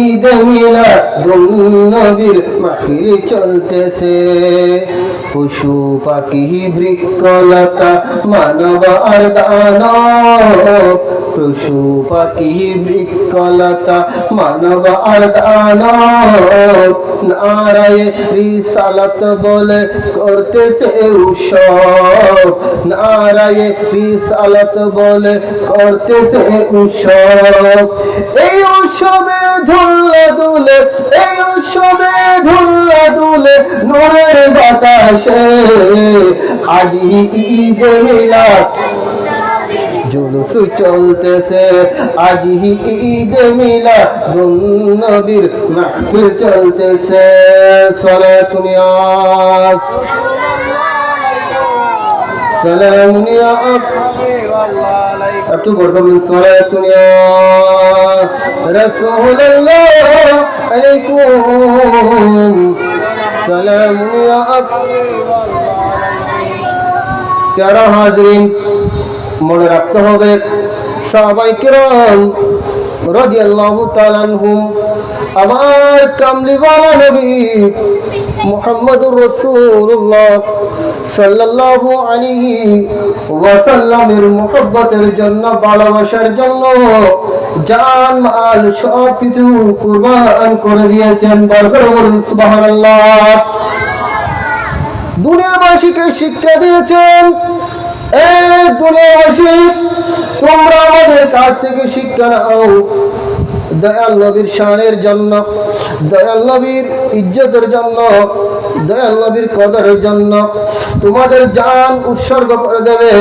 ঈদ মিলাদুন নবীর মাহফিল চলতেছে। পশু পাখি বৃক্ষলতা মানব আর দানব, পশু পাখি বৃক্ষলতা মানব আর দানব, নারায়ে রিসালাত বলে করতেছে উৎসব, নারায়ে রিসালাত বলে করতেছে উৎসব। এই উৎসবে ধুল্লা দুলে, এই উৎসবে ধুল্লা দুলে নূরের বাতাসে। আজ ঈদে মিলাদ জুলুস চলতেছে, আজ ঈদে মিলাদুন নবীর মাহফিল চলতেছে। সালাতুন ইয়া সালামুন ইয়া একটু বলবেন, সালাতুন ইয়া রাসূলুল্লাহ আলাইকুম, সালামুন ইয়া প্যারা হাজরিন, মনে রাখতে হবে সাহাবায়ে কিরাম রাদিয়াল্লাহু তাআলা আনহুম আমার কামলিওয়ালা নবী মুহাম্মদুর রাসূলুল্লাহ সাল্লাল্লাহু আলাইহি ওয়াসাল্লামের মুহাব্বতের জন্য, ভালোবাসার জন্য জান মাল সব কিছু কুরবান করে দিয়েছেন। বলুন সুবহানাল্লাহ। দুনিয়াবাসীকে শিক্ষা দিয়েছেন, এই দুনিয়াবাসী তোমরা আমাদের কাছ থেকে শিক্ষা নাও দয়াল নবীর শানের জন্য, দয়াল নবীর ইজ্জতের জন্য, দয়াল নবীর কদরের জন্য তোমাদের জান উৎসর্গ করে দেবে,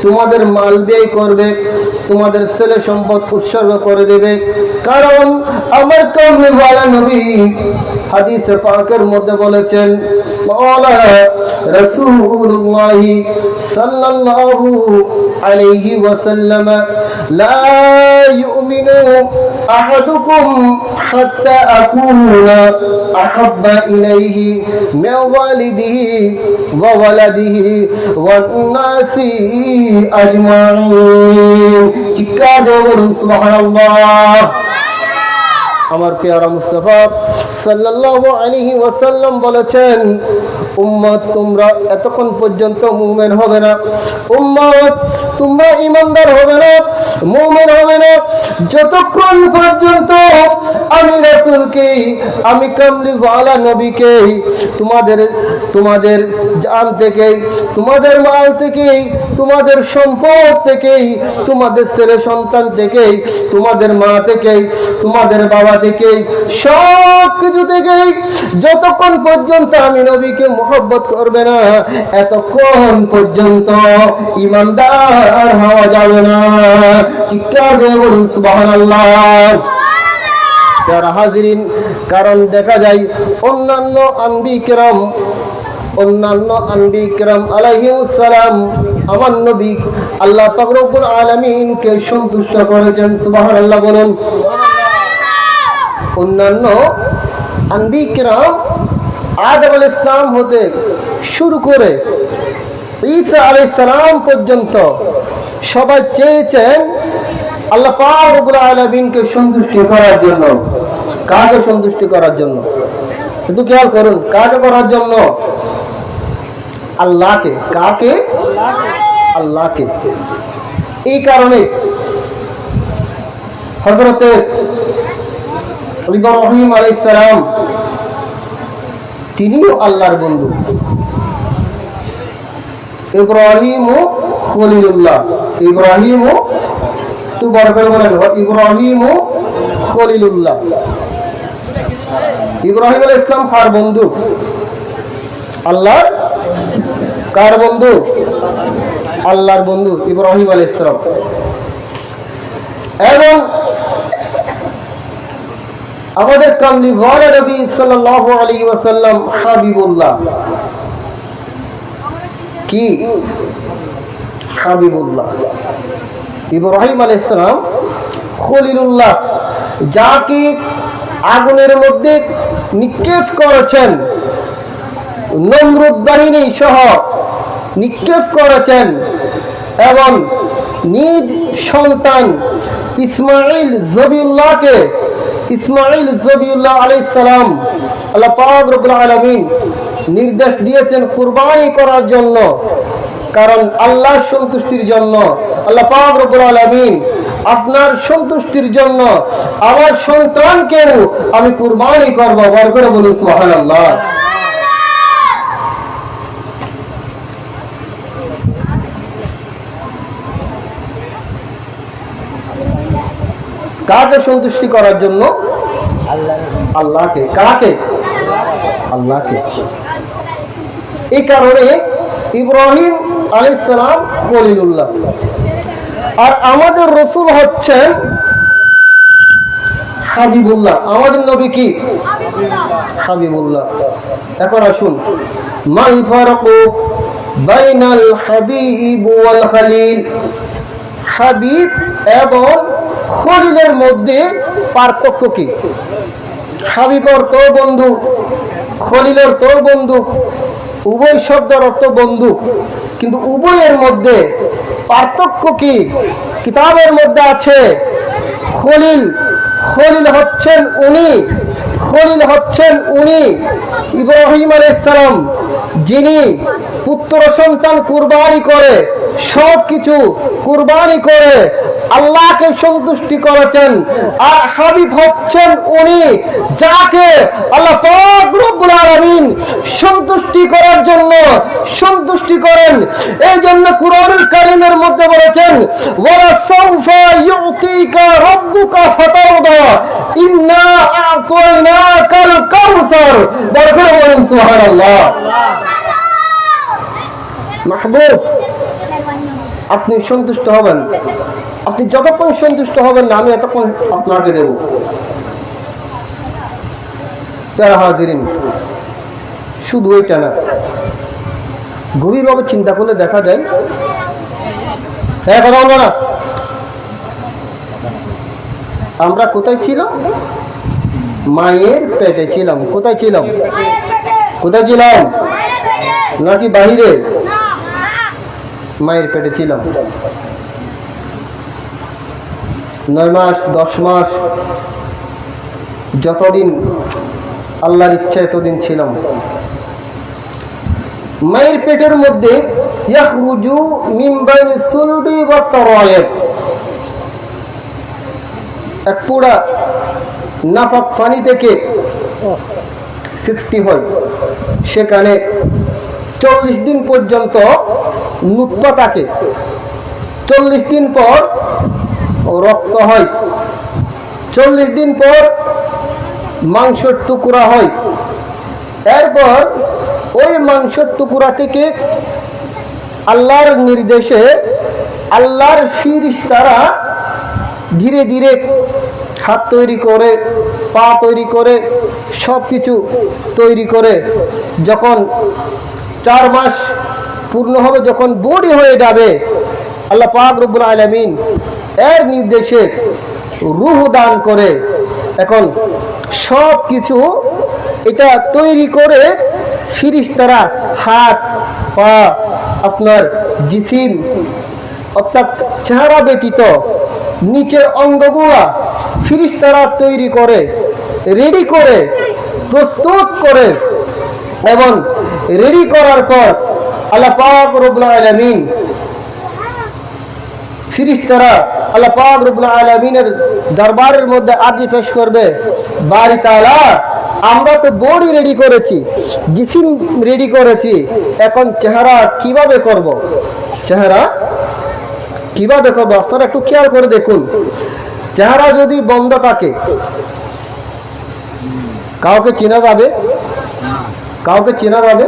তোমাদের মাল ব্যয় করবে, তোমাদের ছেলে সম্পদ উৎসর্গ করে দেবে। কারণ আমার কামলিওয়ালা নবী হাদিসে পাকের মধ্যে বলেছেন, মাওলা রাসূলুল্লাহ সাল্লাল্লাহু আলাইহি ওয়াসাল্লাম, লা ইউমিনু আহাদুকুম হাত্তা আকুনা আহাব্বা ইলাইহি মিন ওয়ালিদিহি ওয়া ওয়ালাদিহি ওয়ান নাসি আজমাইন। চিৎকার দিয়ে বলুন সুবহানাল্লাহ। আমার পেয়ারা মুস্তাফা সাল্লাল্লাহু আলাইহি ওয়াসাল্লাম বলেছেন, উম্মত তোমরা এতক্ষণ পর্যন্ত মুমিন হবে না, উম্মত তোমরা ঈমানদার হবে না, মুমিন হবে না যতক্ষণ পর্যন্ত আমি রাসূলকে, আমি কামলিওয়ালা নবীকে তোমাদের জান থেকে, তোমাদের মাল থেকে, তোমাদের সম্পদ থেকে, তোমাদের ছেলে সন্তান থেকে, তোমাদের মা থেকে, তোমাদের বাবা থেকে, সব কিছু থেকে যতক্ষণ পর্যন্ত আমি নবীকে মুহাব্বত করবে না, এতক্ষণ পর্যন্ত ঈমানদার হওয়া যাবে না। চিৎকার দিয়ে বলুন সুবহানাল্লাহ। যারা হাজিরিন, কারণ দেখা যায় অন্যান্য আনবী কিরাম আলাইহিমুস সালাম আমার নবী আল্লাহ পাক রব্বুল আলামিনকে সন্তুষ্ট করেছেন। সুবহানাল্লাহ বলুন। অন্যান্য আনবী কিরাম আদম আলাইহিস সালাম হতে শুরু করে ঈসা আলাইহিস সালাম পর্যন্ত সবাই চেয়েছেন আল্লাহ পাক রব্বুল আলামিনকে সন্তুষ্টি করার জন্য। কাকে সন্তুষ্টি করার জন্য? একটু খেয়াল করুন, কাকে করার জন্য? আল্লাহকে। কাকে? আল্লাহকে। এই কারণে হযরত ইব্রাহিম আলাইহিস সালাম তিনিও আল্লাহর বন্ধু। ইব্রাহিম ও খলিলুল্লাহ, ইব্রাহিম ও তো বড় করে বলেন, ইব্রাহিম ও খলিলুল্লাহ। ইব্রাহিম আলাইহিস সালাম কার বন্ধু? আল্লাহর। কার বন্ধু? আল্লাহর বন্ধু ইব্রাহিম আলাইহিস সালাম। এবং আমাদের কামলিওয়ালা নবী সাল্লাল্লাহু আলাইহি ওয়াসাল্লাম হাবিবুল্লাহ। কি? হাবিবুল্লাহ। ইব্রাহিম আলাইহিস সালাম খলিলুল্লাহ, যাকে আগুনের মধ্যে নিক্ষেপ করেছেন, নমরুদ বাহিনী সহ নিক্ষেপ করেছেন, এবং নিজ সন্তান ইসমাঈল জবিউল্লাহকে ইসমাঈল জবিউল্লাহ আলাইহিস সালাম আল্লাহ পাক রব্বুল আলামিন নির্দেশ দিয়েছেন কুরবানি করার জন্য, কারণ আল্লাহর সন্তুষ্টির জন্য। আল্লাহ পাক রব্বুল আলামিন আপনার সন্তুষ্টির জন্য আমার সন্তানকেও আমি কুরবানি করব। বড় করে বলুন সুবহানাল্লাহ। কাকে সন্তুষ্টি করার জন্য? আল্লাহকে। কাকে? আল্লাহকে। এই কারণে ইব্রাহিম আলাইহিস সালাম খলিলুল্লাহ, আর আমাদের রাসূল হচ্ছেন হাবিবুল্লাহ। আমাদের নবী কি? হাবিবুল্লাহ। এখন আসুন, মাল ফারকু বাইনাল হাবিব ওয়াল খলিল। হাবিব এবং খলিলের মধ্যে পার্থক্য কি? হাবিবর তো বন্ধু, খলিলের তো বন্ধু, উভয় শব্দের অর্থ বন্ধু, কিন্তু উভয়ের মধ্যে পার্থক্য কি? কিতাবের মধ্যে আছে খলিল, খলিল হচ্ছেন উনি, খলিল হচ্ছেন উনি ইব্রাহিম আলাইহিস সালাম, যিনি পুত্র সন্তান কুরবানি করে, সবকিছু কুরবানি করে আল্লাহকে সন্তুষ্টি করেছেন। আর হাবিব হচ্ছেন উনি, যাকে আল্লাহ পাক রব্বুল আলামিন সন্তুষ্টি করার জন্য সন্তুষ্টি করেন। এই জন্য কুরআনুল কারীমের মধ্যে বলেছেন, ওয়ালা সাউফা ইউতিকা রাব্বুকা ফাতারদা ইন্না আ'তাইনাকাল কাউসার। বরকত বলেন সুবহানাল্লাহ। মাহবুব, আপনি সন্তুষ্ট হবেন, আপনি যতক্ষণ সন্তুষ্ট হবেন না আমি এতক্ষণ আপনাকে দেব। প্যারা হাজিরিন, শুধু এটা না, গভীরভাবে চিন্তা করলে দেখা যায়, হ্যাঁ কথা বলো না, আমরা কোথায় ছিল? মায়ের পেটে ছিলাম। কোথায় ছিলাম? কোথায় ছিলাম? নাকি বাহিরে? মায়ের পেটে ছিলাম। 9 মাস 10 মাস, যতদিন আল্লাহর ইচ্ছা এতদিন ছিলাম। মায়ের পেটের মধ্যে ইয়াখরুজু মিন বাইনি সুলবি ওয়া তারায়েব, এক পুরা নাফাক পানি থেকে সৃষ্টি হয়। সেখানে 40 দিন পর্যন্ত নুতফা থাকে, 40 দিন পর রক্ত হয়, 40 দিন পর মাংসের টুকরা হয়। এরপর ওই মাংসের টুকরা থেকে আল্লাহর নির্দেশে আল্লাহর ফেরেশতারা ধীরে ধীরে হাত তৈরি করে, পা তৈরি করে, সব কিছু তৈরি করে যখন 4 মাস পূর্ণ হবে, যখন বডি হয়ে যাবে, আল্লাহ পাক রব্বুল আলামিন এর নির্দেশে রূহ দান করে। এখন সব কিছু এটা তৈরি করে ফেরেশতারা হাত পা, আপনার জিসিম অর্থাৎ চেহারা ব্যতীত নিচের অঙ্গগুলা ফেরেশতারা তৈরি করে, রেডি করে, প্রস্তুত করে, এবং রেডি করার পর আল্লাহ পাক রব্বুল আলামিন ফেরেশতারা আল্লাহ পাক রব্বুল আলামিনের দরবারের মধ্যে আরজি পেশ করবে, বারি তাআলা আমরা তো বডি রেডি করেছি, জিসিম রেডি করেছি, এখন চেহারা কিভাবে করব? চেহারা কিভাবে করবো? আপনারা একটু খেয়াল করে দেখুন, চেহারা যদি বন্ধ থাকে কাউকে চেনা যাবে? কাউকে চেনা যাবে?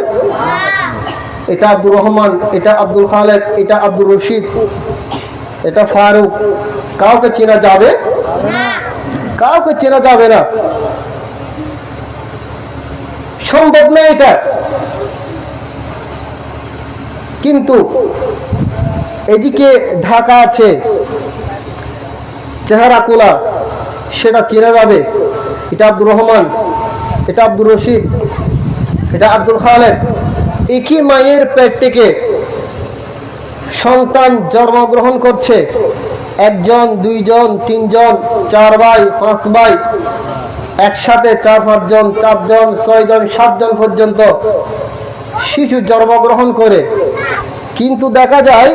এটা আব্দুর রহমান, এটা আব্দুল খালেক, এটা আব্দুর রশিদ, এটা ফারুক, কাউকে চেনা যাবে? কাউকে চেনা যাবে না, সম্ভব না এটা। কিন্তু এদিকে ঢাকা আছে, চেহারা খোলা, সেটা চেনা যাবে। এটা আব্দুর রহমান, এটা আব্দুর রশিদ, এটা আব্দুল খালেক। একই মায়ের পেট থেকে সন্তান জন্মগ্রহণ করছে, 1 জন 2 জন 3 জন 4 ভাই 5 ভাই, একসাথে 4-5 জন, 4 জন, 6 জন, 7 জন পর্যন্ত শিশু জন্মগ্রহণ করে, কিন্তু দেখা যায়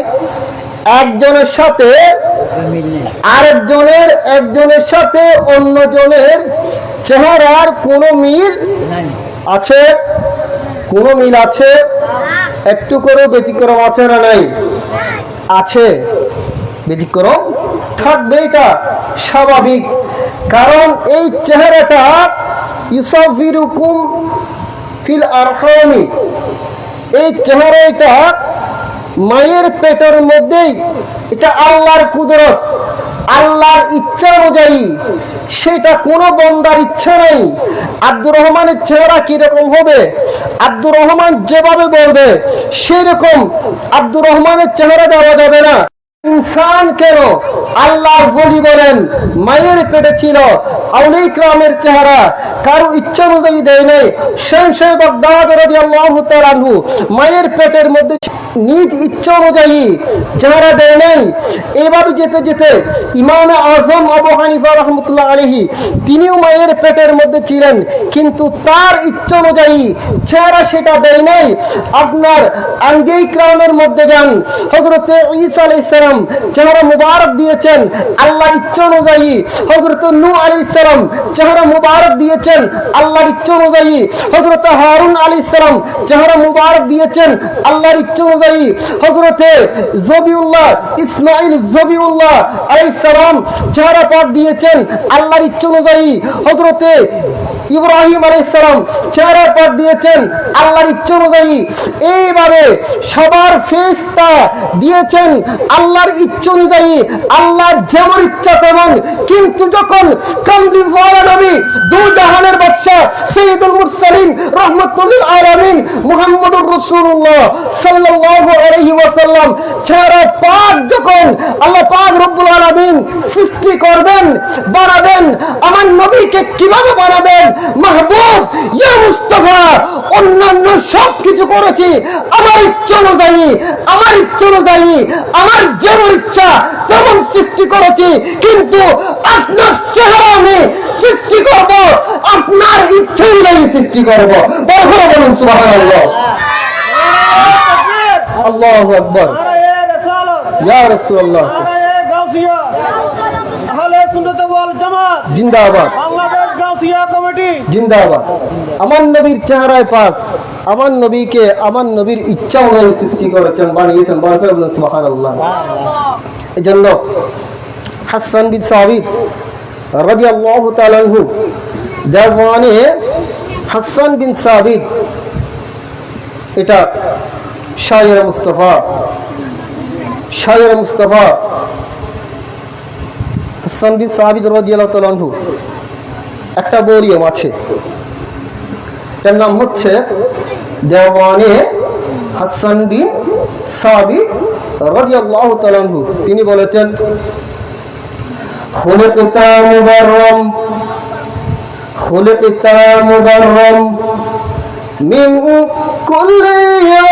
একজনের সাথে একজনের সাথে অন্যজনের চেহারার কোনো মিল আছে? কোনো মিল আছে? একটু করে ব্যতিক্রম আছে না নাই? আছে, ব্যতিক্রম থাকবে, এটা স্বাভাবিক। কারণ এই চেহারাটা ইউসাফিরুকুম ফিল আরহামি, এই চেহারাটা মায়ের পেটের মধ্যেই, এটা আল্লাহর কুদরত, আল্লাহর ইচ্ছা অনুযায়ী, সেটা কোনো বন্দার ইচ্ছা নেই। আব্দুর রহমানের চেহারা কিরকম হবে, আব্দুর রহমান যেভাবে বলবে সেরকম আব্দুর রহমানের চেহারা দেওয়া যাবে না। ইনসান কেন, আল্লাহ বলি বলেন মায়ের পেটে ছিল, আউলিয়া ইকরামের চেহারা কারো ইচ্ছা অনুযায়ী দেয় নাই। শামসে বাগদাদ রাদিয়াল্লাহু তাআলা আনহু মায়ের পেটের মধ্যে নিজ ইচ্ছা অনুযায়ী চেহারা দেয় নাই। এভাবে যেতে যেতে ইমাম আজম আবু হানিফা রাহমাতুল্লাহ আলাইহি তিনিও মায়ের পেটের মধ্যে ছিলেন, কিন্তু তার ইচ্ছা অনুযায়ী চেহারা সেটা দেয় নাই। আপনার আউলিয়া ইকরামের মধ্যে যান, হযরত ঈসা আলাইহিস সালাম চেহারা মুবারক দিয়েছেন আল্লাহর ইচ্ছা অনুযায়ী, হযরত নূহ আলাইহিস সালাম চেহারা মুবারক দিয়েছেন আল্লাহর ইচ্ছা অনুযায়ী, হযরত হারুন আলাইহিস সালাম চেহারা মুবারক দিয়েছেন আল্লাহর ইচ্ছা অনুযায়ী, হযরত জবিউল্লাহ ইসমাঈল জবিউল্লাহ আলাইহিস সালাম চেহারা পাক দিয়েছেন আল্লাহর ইচ্ছা অনুযায়ী, হযরত ইব্রাহিম আলাইহিস সালাম চেহারা পাক দিয়েছেন আল্লাহর ইচ্ছা অনুযায়ী। এইভাবে সবার ফেসটা দিয়েছেন আল্লাহর ইচ্ছা অনুযায়ী, আল্লাহ যেমন ইচ্ছা তেমন। কিন্তু যখন কামলিওয়ালা নবী, দু জাহানের বাদশা, সাইয়্যিদুল মুরসালিন রাহমাতুল লিল আলামিন মুহাম্মদুর রাসূলুল্লাহ সাল্লাল্লাহু আলাইহি ওয়াসাল্লাম চেহারা পাক যখন আল্লাহ পাক রব্বুল আলামিন সৃষ্টি করবেন, বানাবেন, আমার নবীকে কিভাবে বানাবেন? মাহবুব ইয়া মুস্তাফা, অন্যান্য সব কিছু করেছি আমার ইচ্ছা অনুযায়ী, আমার ইচ্ছা অনুযায়ী, আমার যেমন ইচ্ছা তেমন সৃষ্টি করেছি, কিন্তু আপনার চেহারা আমি সৃষ্টি করব আপনার ইচ্ছা অনুযায়ী সৃষ্টি করব। বলুন সুবহানাল্লাহ, আল্লাহু আকবার, ইয়া রাসূলুল্লাহ, জিন্দাবাদ, জিন্দাবাদ। আমার নবীর চেহারায় পাক, আমার নবীকে আমার নবীর ইচ্ছা অনুযায়ী সৃষ্টি করেছেন, বানিয়েছেন। বলুন সুবহানাল্লাহ। এজন্য হাসান বিন সাবিত রাদিয়াল্লাহু তাআলা আনহু দেওয়ানে হাসান বিন সাবিত, এটা শায়ের মুস্তাফা, শায়ের মুস্তাফা হাসান বিন সাবিত রাদিয়াল্লাহু তাআলা আনহু একটা বরিয়ম আছে, তার নাম হচ্ছে দেওয়ানে হাসান বিন সাবিত রাদিয়াল্লাহু তাআলা আনহু। তিনি বলেছেন, খুলিকতা মুবাররাম, খুলিকতা মুবাররাম মিন কুল্লি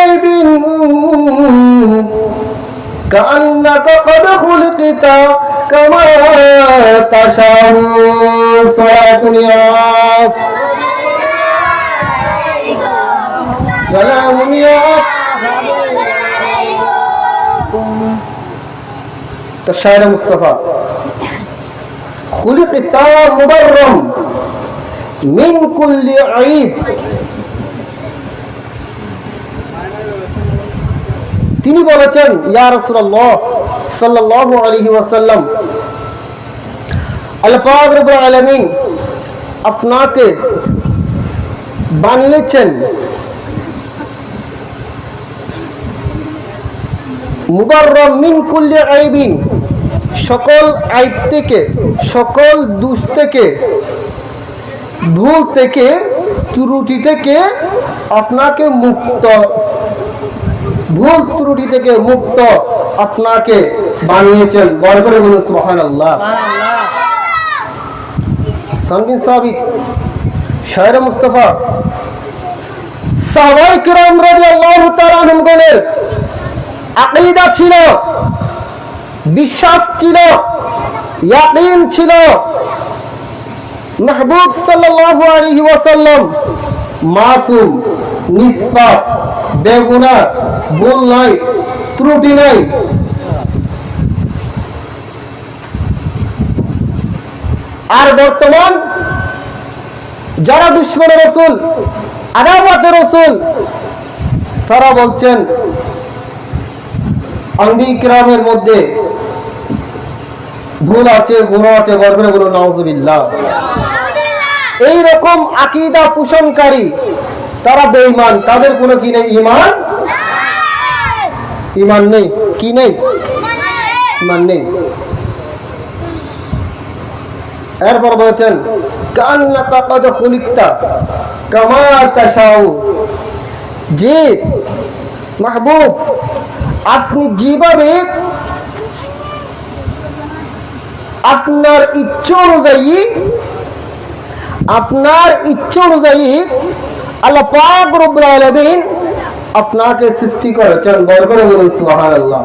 আইবিন কান্নাকা ক্বাদ খুলিকতা কামা তাশাউ। সালাতুন ইয়া সালামুন ইয়া শায়ের মুস্তাফা। খুলিকতা মুবাররাম মিন কুল্লি আইব, তিনি বলেছেন ইয়া রাসূলুল্লাহ সাল্লাল্লাহু আলাইহি ওয়াসাল্লাম, আল্লাহ পাক রব্বুল আলামিন আপনাকে বানিয়েছেন মুবাররাম মিন কুল্লি আইবিন, সকল আইব থেকে, সকল দোষ থেকে, ভুল থেকে, ত্রুটি থেকে আপনাকে মুক্ত, ভুল ত্রুটি থেকে মুক্ত আপনাকে বানিয়েছেন। বড় করে বলুন সুবহানাল্লাহ। হাসান বিন সাবিত শায়ের মুস্তাফা, সাহাবায়ে কিরাম রাদিয়াল্লাহু তাআলা আনহুমগণের আকীদা ছিল, বিশ্বাস ছিল, ইয়াকিন ছিল মাহবুব সাল্লাল্লাহু আলাইহি ওয়াসাল্লাম মাসুম, নিষ্পাপ, বেগুনাহ, ভুল নাই, ত্রুটি নাই। আর বর্তমান যারা দুশমনের রাসূল, আদাওয়াতের রাসূল, তারা বলছেন আম্বিয়া কিরামের মধ্যে ভুল আছে, গুনাহ আছে, বরকত বলো নাউযুবিল্লাহ। এই রকম আকীদা পোষণকারী তারা বেঈমান, তাদের কোনো কি নেই? ঈমান নেই। কি নেই? ঈমান নেই। এরপর বলেছেন কান্নাকা কাদ খুলিকতা কামা তাশাউ, যে মাহবুব আপনি যেভাবে আপনার ইচ্ছা অনুযায়ী আল্লাহ পাক রব্বুল আলামিন আপনাকে সৃষ্টি করেছেন। বড় করে বলুন সুবহানাল্লাহ।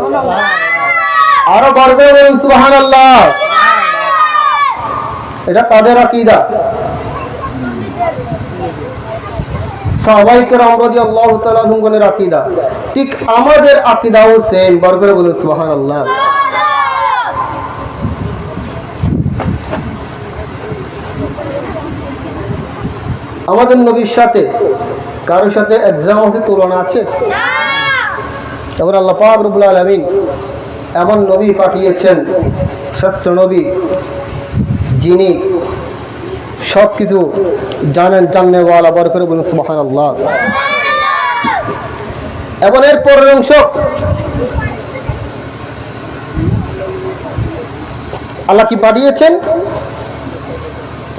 আরো বড় করে বলুন সুবহানাল্লাহ। এটা তাদের আকীদা। সাহাবায়ে কেরাম রাদিয়াল্লাহু তাআলা আনহুগণের আকীদা। ঠিক আমাদের আকীদাও সেম। বড় করে বলুন সুবহানাল্লাহ। আমাদের নবীর সাথে কারোর সাথে এক্সাম হতে তুলনা আছে? এবার আল্লাহ পাক রব্বুল আলামিন এমন নবী পাঠিয়েছেন, শ্রেষ্ঠ নবী, যিনি সবকিছু জানেন, জাননেওয়ালা। বড় করে বলুন সুবহানাল্লাহ। এবং এর পরের অংশ আল্লাহ কি পাঠিয়েছেন?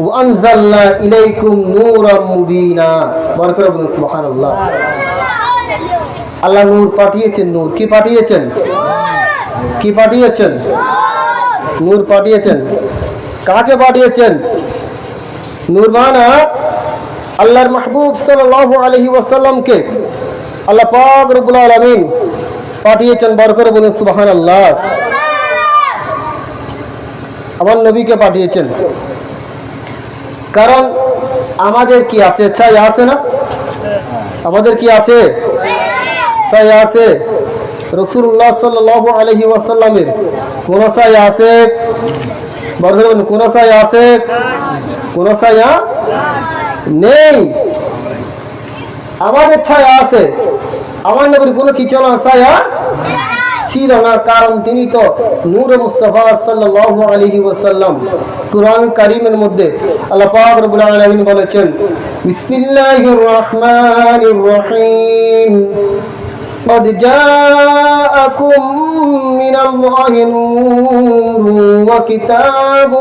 ওয়ানজালনা ইলাইকুম নূরাম মুবিনা। বড় করে বলুন সুবহানাল্লাহ। আল্লাহ নূর পাঠিয়েছেন। নূর কি পাঠিয়েছেন? কি পাঠিয়েছেন? নূর পাঠিয়েছেন। কাকে পাঠিয়েছেন? নূর মানা আল্লাহর মাহবুব সাল্লাল্লাহু আলাইহি ওয়াসাল্লামকে আল্লাহ পাক রব্বুল আলামিন পাঠিয়েছেন। বড় করে বলুন সুবহানাল্লাহ। আমার নবীকে পাঠিয়েছেন। কারণ আমাদের কি আছে? ছায়া আছে না? আমাদের কি আছে? ছায়া আছে। রাসূলুল্লাহ সাল্লাল্লাহু আলাইহি ওয়াসাল্লামের কোন ছায়া আছে? বলুন, কোন ছায়া আছে? কোন ছায়া নেই। আমাদের ছায়া আছে, আমার নবীর কোনো কিছু না, ছায়া ছিল না। কারণ তিনি তো নূরে মুস্তাফা সাল্লাল্লাহু আলাইহি ওয়াসাল্লাম। কুরআন কারীমের মধ্যে আল্লাহ পাক রব্বুল আলামিন বলেছেন বিসমিল্লাহির রহমানির রহিম قد جاءكم من الله نور وكتاب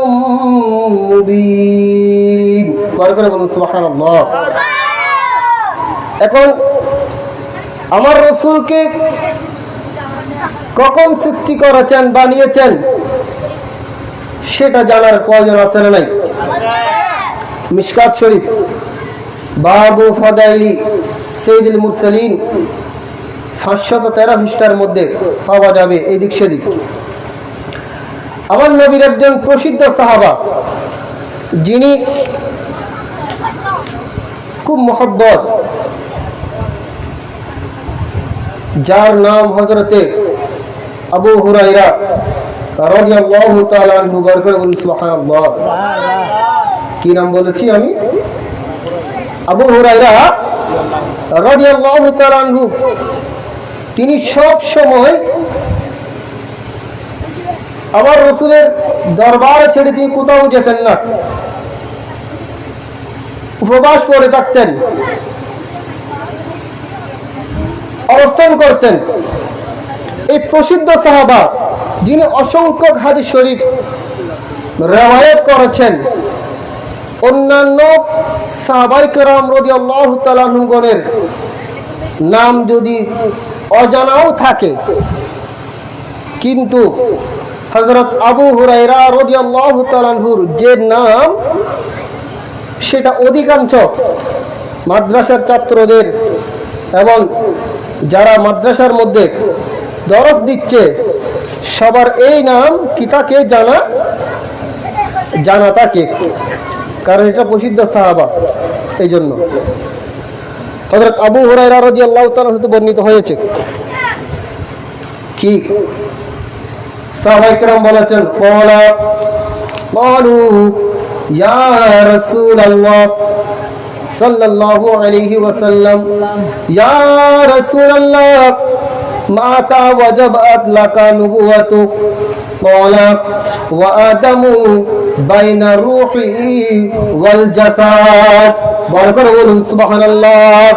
مبين। বরকত বলুন সুবহানাল্লাহ। এখন আমার রাসূলকে কখন সৃষ্টি করেছেন, বানিয়েছেন, সেটা জানার প্রয়োজন আছে না নাই? মিশকাত শরীফ বাবু ফাদাইলি সাইয়্যিদুল মুরসালিন 513 পৃষ্ঠার মধ্যে পাওয়া যাবে এদিক সেদিক। আমার নবীর একজন প্রসিদ্ধ সাহাবা, যিনি খুব মহব্বত, যার নাম হযরতে আবু হুরায়রা রাদিয়াল্লাহু তাআলা আনহু। বরকত বলুন সুবহানাল্লাহ। কি নাম বলেছি আমি? আবু হুরায়রা রাদিয়াল্লাহু তাআলা আনহু। তিনি সব সময় আমার রাসূলের দরবার ছেড়ে দিয়ে কোথাও যেতেন না, উপবাস করে থাকতেন, অবস্থান করতেন। এই প্রসিদ্ধ সাহাবা, যিনি অসংখ্য হাদিস শরীফ রওয়ায়াত করেছেন, অন্যান্য সাহাবায়ে কেরাম রাদিয়াল্লাহু তাআলা আনহুগণের নাম যদি অজানাও থাকে, কিন্তু হযরত আবু হুরায়রা রাদিয়াল্লাহু তাআলা আনহুর যে নাম, সেটা অধিকাংশ মাদ্রাসার ছাত্রদের এবং যারা মাদ্রাসার মধ্যে দরস দিচ্ছে, সবার এই নাম কি তাকে জানা থাকে। কারণ এটা প্রসিদ্ধ সাহাবা, এই জন্য। হযরত আবু হুরায়রা রাদিয়াল্লাহু তাআলা হতে বর্ণিত হয়েছে কি সাহাবায়ে কেরাম বলেছেন, ক্বালু ইয়া রাসূলুল্লাহ সাল্লাল্লাহু আলাইহি ওয়াসাল্লাম, ইয়া রাসূলুল্লাহ মাতা ওয়াজাবাত লাকা নুবুওয়াতু, ক্বালা ওয়া আদামু বাইনা রূহি ওয়াল জাসাদ। বড় করে বলুন সুবহানাল্লাহ।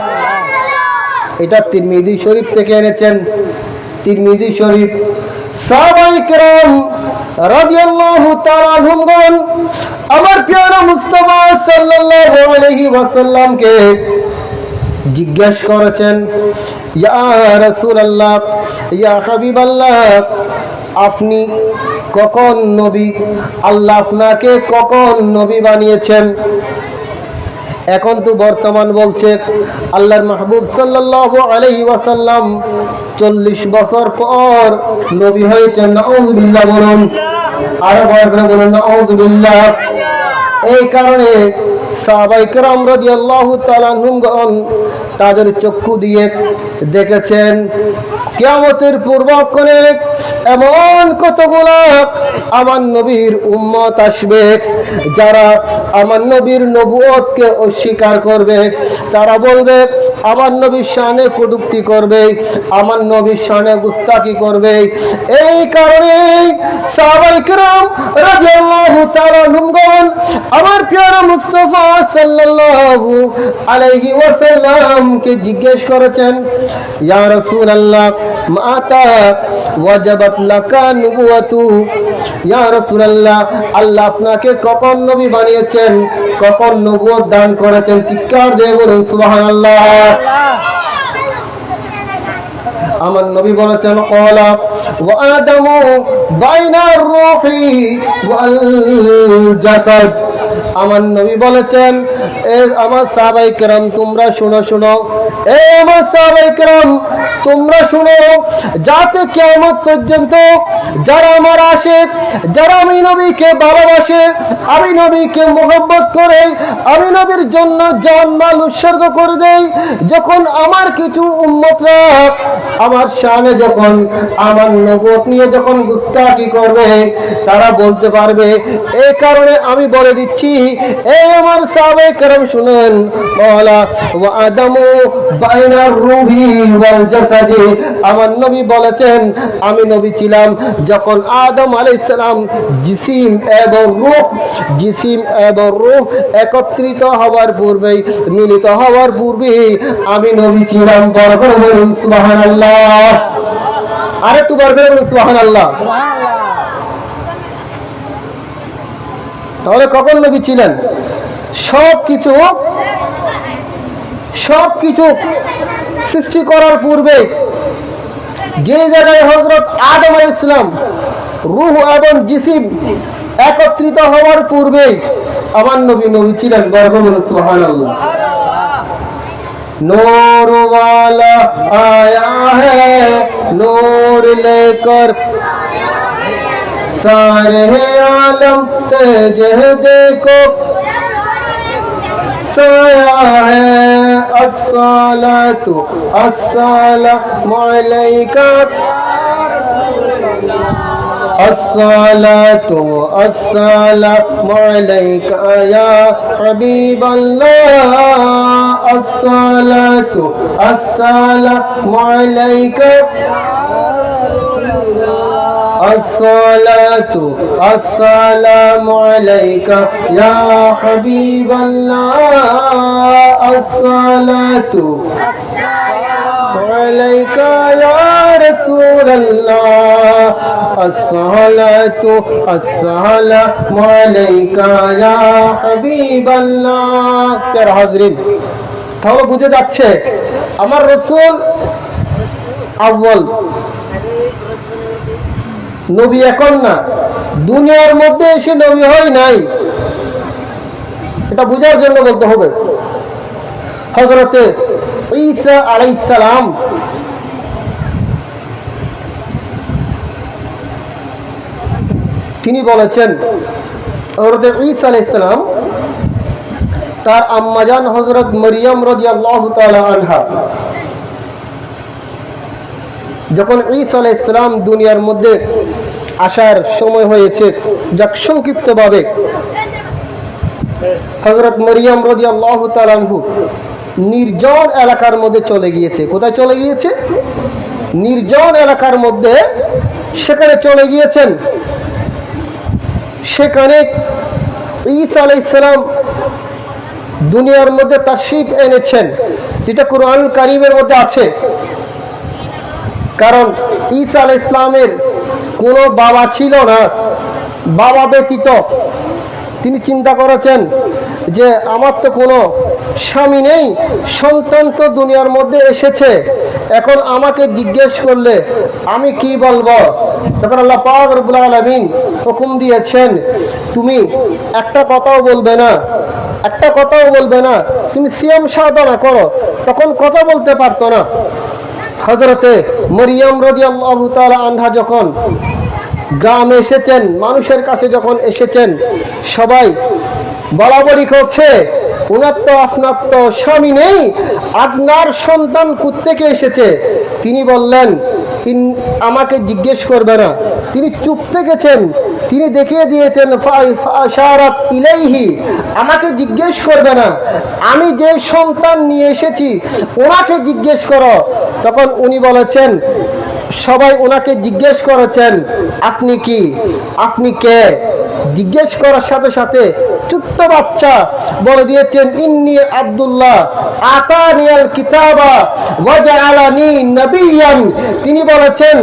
এটা তিরমিজি শরীফ থেকে এনেছেন, তিরমিজি শরীফ। সাহাবায়ে কেরাম রাদিয়াল্লাহু তাআলা আনহুম আমার প্রিয় মুস্তাফা সাল্লাল্লাহু আলাইহি ওয়াসাল্লামকে জিজ্ঞেস করেছেন, ইয়া রাসূলুল্লাহ, ইয়া হাবিবাল্লাহ, আপনি কখন নবী? আল্লাহ আপনাকে কখন নবী বানিয়েছেন? এখন তো বর্তমান বলছে আল্লাহর মাহবুব সাল্লাল্লাহু আলাইহি ওয়াসাল্লাম 40 বছর পর নবী হয়েছেন। নাউযুবিল্লাহ বলুন, আরো বড় করে বলুন নাউযুবিল্লাহ। এই কারণে সাহাবায়ে কেরাম রাদিয়াল্লাহু তাআলা আনহুম তাদের চক্ষু দিয়ে দেখেছেন কিয়ামতের পূর্বক্ষণে এমন কতগুলো আমার নবীর উম্মত আসবে যারা আমার নবীর নবুয়তকে অস্বীকার করবে। তারা বলবে আমার নবীর শানে কটূক্তি করবে, আমার নবীর শানে গুস্তাখি করবে। এই কারণে সাহাবায়ে কেরাম রাদিয়াল্লাহু তাআলা আনহুম আমার প্রিয় মুস্তাফা সাল্লাল্লাহু আলাইহি ওয়াসাল্লামকে জিজ্ঞেস করেছেন, ইয়া রাসূলুল্লাহ মাতা ওয়াজাবাত লাকা নুবুওয়াতু, ইয়া রাসূলুল্লাহ আল্লাহ আপনাকে কখন নবী বানিয়েছেন, কখন নবুয়ত দান করেছেন? চিৎকার দিয়ে বলুন সুবহানাল্লাহ। আমার নবী বলেছেন, ক্বালা ওয়া আদামু বাইনার রূহি ওয়াল জাসাদ। আমার নবী বলেছেন, এ আমার সাহাবায়ে কেরাম তোমরা শুনো, এ আমার সাহাবায়ে কেরাম তোমরা শুনো, যাতে কিয়ামত পর্যন্ত যারা আমার আশিক, যারা আমি নবীকে ভালোবাসে, আমি নবীকে মুহাব্বত করে, আমি নবীর জন্য জান মাল উৎসর্গ করে দেই, যখন আমার কিছু উম্মতরা আমার শানে যখন আমার নবুয়ত নিয়ে যখন গুস্তাখি করবে, তারা বলতে পারবে। এই কারণে আমি বলে দিচ্ছি, এই আমার সাহাবায়ে কেরাম শুনেন, ওয়ালা ওয়া আদামু বাইনার রূহি ওয়াল জাসাদি। আমার নবী বলেছেন আমি নবী ছিলাম যখন আদম আলাইহিস সালাম জিসিম এবং রূহ একত্রিত হওয়ার পূর্বেই, মিলিত হওয়ার পূর্বেই আমি নবী ছিলাম। বড় করে বলুন সুবহানাল্লাহ। আরেকটু বড় করে বলুন সুবহানাল্লাহ। তাহলে কখন নবী ছিলেন? সবকিছু সৃষ্টি করার পূর্বে, যে জায়গায় হযরত আদম আলাইহিস সালাম রূহ এবং জিসিম একত্রিত হওয়ার পূর্বে আমার নবী ছিলেন। বর্গ বলুন সুবহানাল্লাহ। नूर वाला आया है नूर लेकर, सारे आलम तेज देखो साया है। अस्सलातु अस्सलामु अलैका, अस्सलातु अस्सलामु अलैका या हबीबल्लाह, अस्सलातु अस्सलामु अलैका, अस्सलातु अस्सलामु अलैका या हबीबल्लाह, अस्सलातु अलैका या रसूलल्लाह, अस्सलातु अस्सलामु अलैका या हबीबल्लाह। प्यारे हाज़रीन, তাহলে বুঝে যাচ্ছে আমার রাসূল আউয়াল নবী, এখন না, দুনিয়ার মধ্যে এসে নবী হয় নাই। এটা বোঝার জন্য বলতে হবে। হযরতে ঈসা আলাইহিস সালাম তিনি বলেছেন, হযরতে ঈসা আলাইহিস সালাম তার আম্মাজান হযরত মরিয়ম রাদিয়াল্লাহু তাআলা আনহা যখন ঈসা আলাইহিস সালাম দুনিয়ার মধ্যে আসার সময় হয়েছে, যাক সংক্ষিপ্তভাবে হযরত মরিয়ম রাদিয়াল্লাহু তাআলা আনহু নির্জন এলাকার মধ্যে চলে গিয়েছে। কোথায় চলে গিয়েছে? নির্জন এলাকার মধ্যে সেখানে চলে গিয়েছেন। সেখানে ঈসা আলাইহিস সালাম দুনিয়ার মধ্যে তাশরীফ এনেছেন, যেটা কুরআন কারীমের মধ্যে আছে। কারণ ঈসা আলাইহিস সালামের কোনো বাবা ছিল না, বাবা ব্যতীত তিনি চিন্তা করেছেন যে আমার তো কোনো স্বামী নেই, সন্তান তো দুনিয়ার মধ্যে এসেছে, এখন আমাকে জিজ্ঞেস করলে আমি কি বলবো? তখন আল্লাহ পাক রব্বুল আলামিন হুকুম দিয়েছেন, তুমি একটা কথাও বলবে না, একটা কথাও বলবে না, তুমি সিয়াম সাধনা করো। তখন কথা বলতে পারতো না। হযরতে মরিয়ম রাদিয়াল্লাহু তাআলা আনহা যখন গ্রামে এসেছেন, মানুষের কাছে যখন এসেছেন, সবাই বলাবলি করছে ওনার তো আপনার তো স্বামী নেই, আপনার সন্তান কোত্থেকে এসেছে? তিনি বললেন আমাকে জিজ্ঞেস করবে না। তিনি চুপ থেকেছেন। তিনি দেখিয়ে দিয়েছেন ফাশারাত ইলাইহি, আমাকে জিজ্ঞেস করবে না, আমি যে সন্তান নিয়ে এসেছি ওনাকে জিজ্ঞেস করো। তখন উনি বলেছেন, সবাই ওনাকে জিজ্ঞেস করেছেন আপনি কি, আপনি কে? জিজ্ঞেস করার সাথে সাথে ছোট্ট বাচ্চা বলে দিয়েছেন ইন্নী আব্দুল্লাহ আতানিয়াল কিতাবা ওয়া জাআলানি নবিয়্যান। তিনি বলেছেন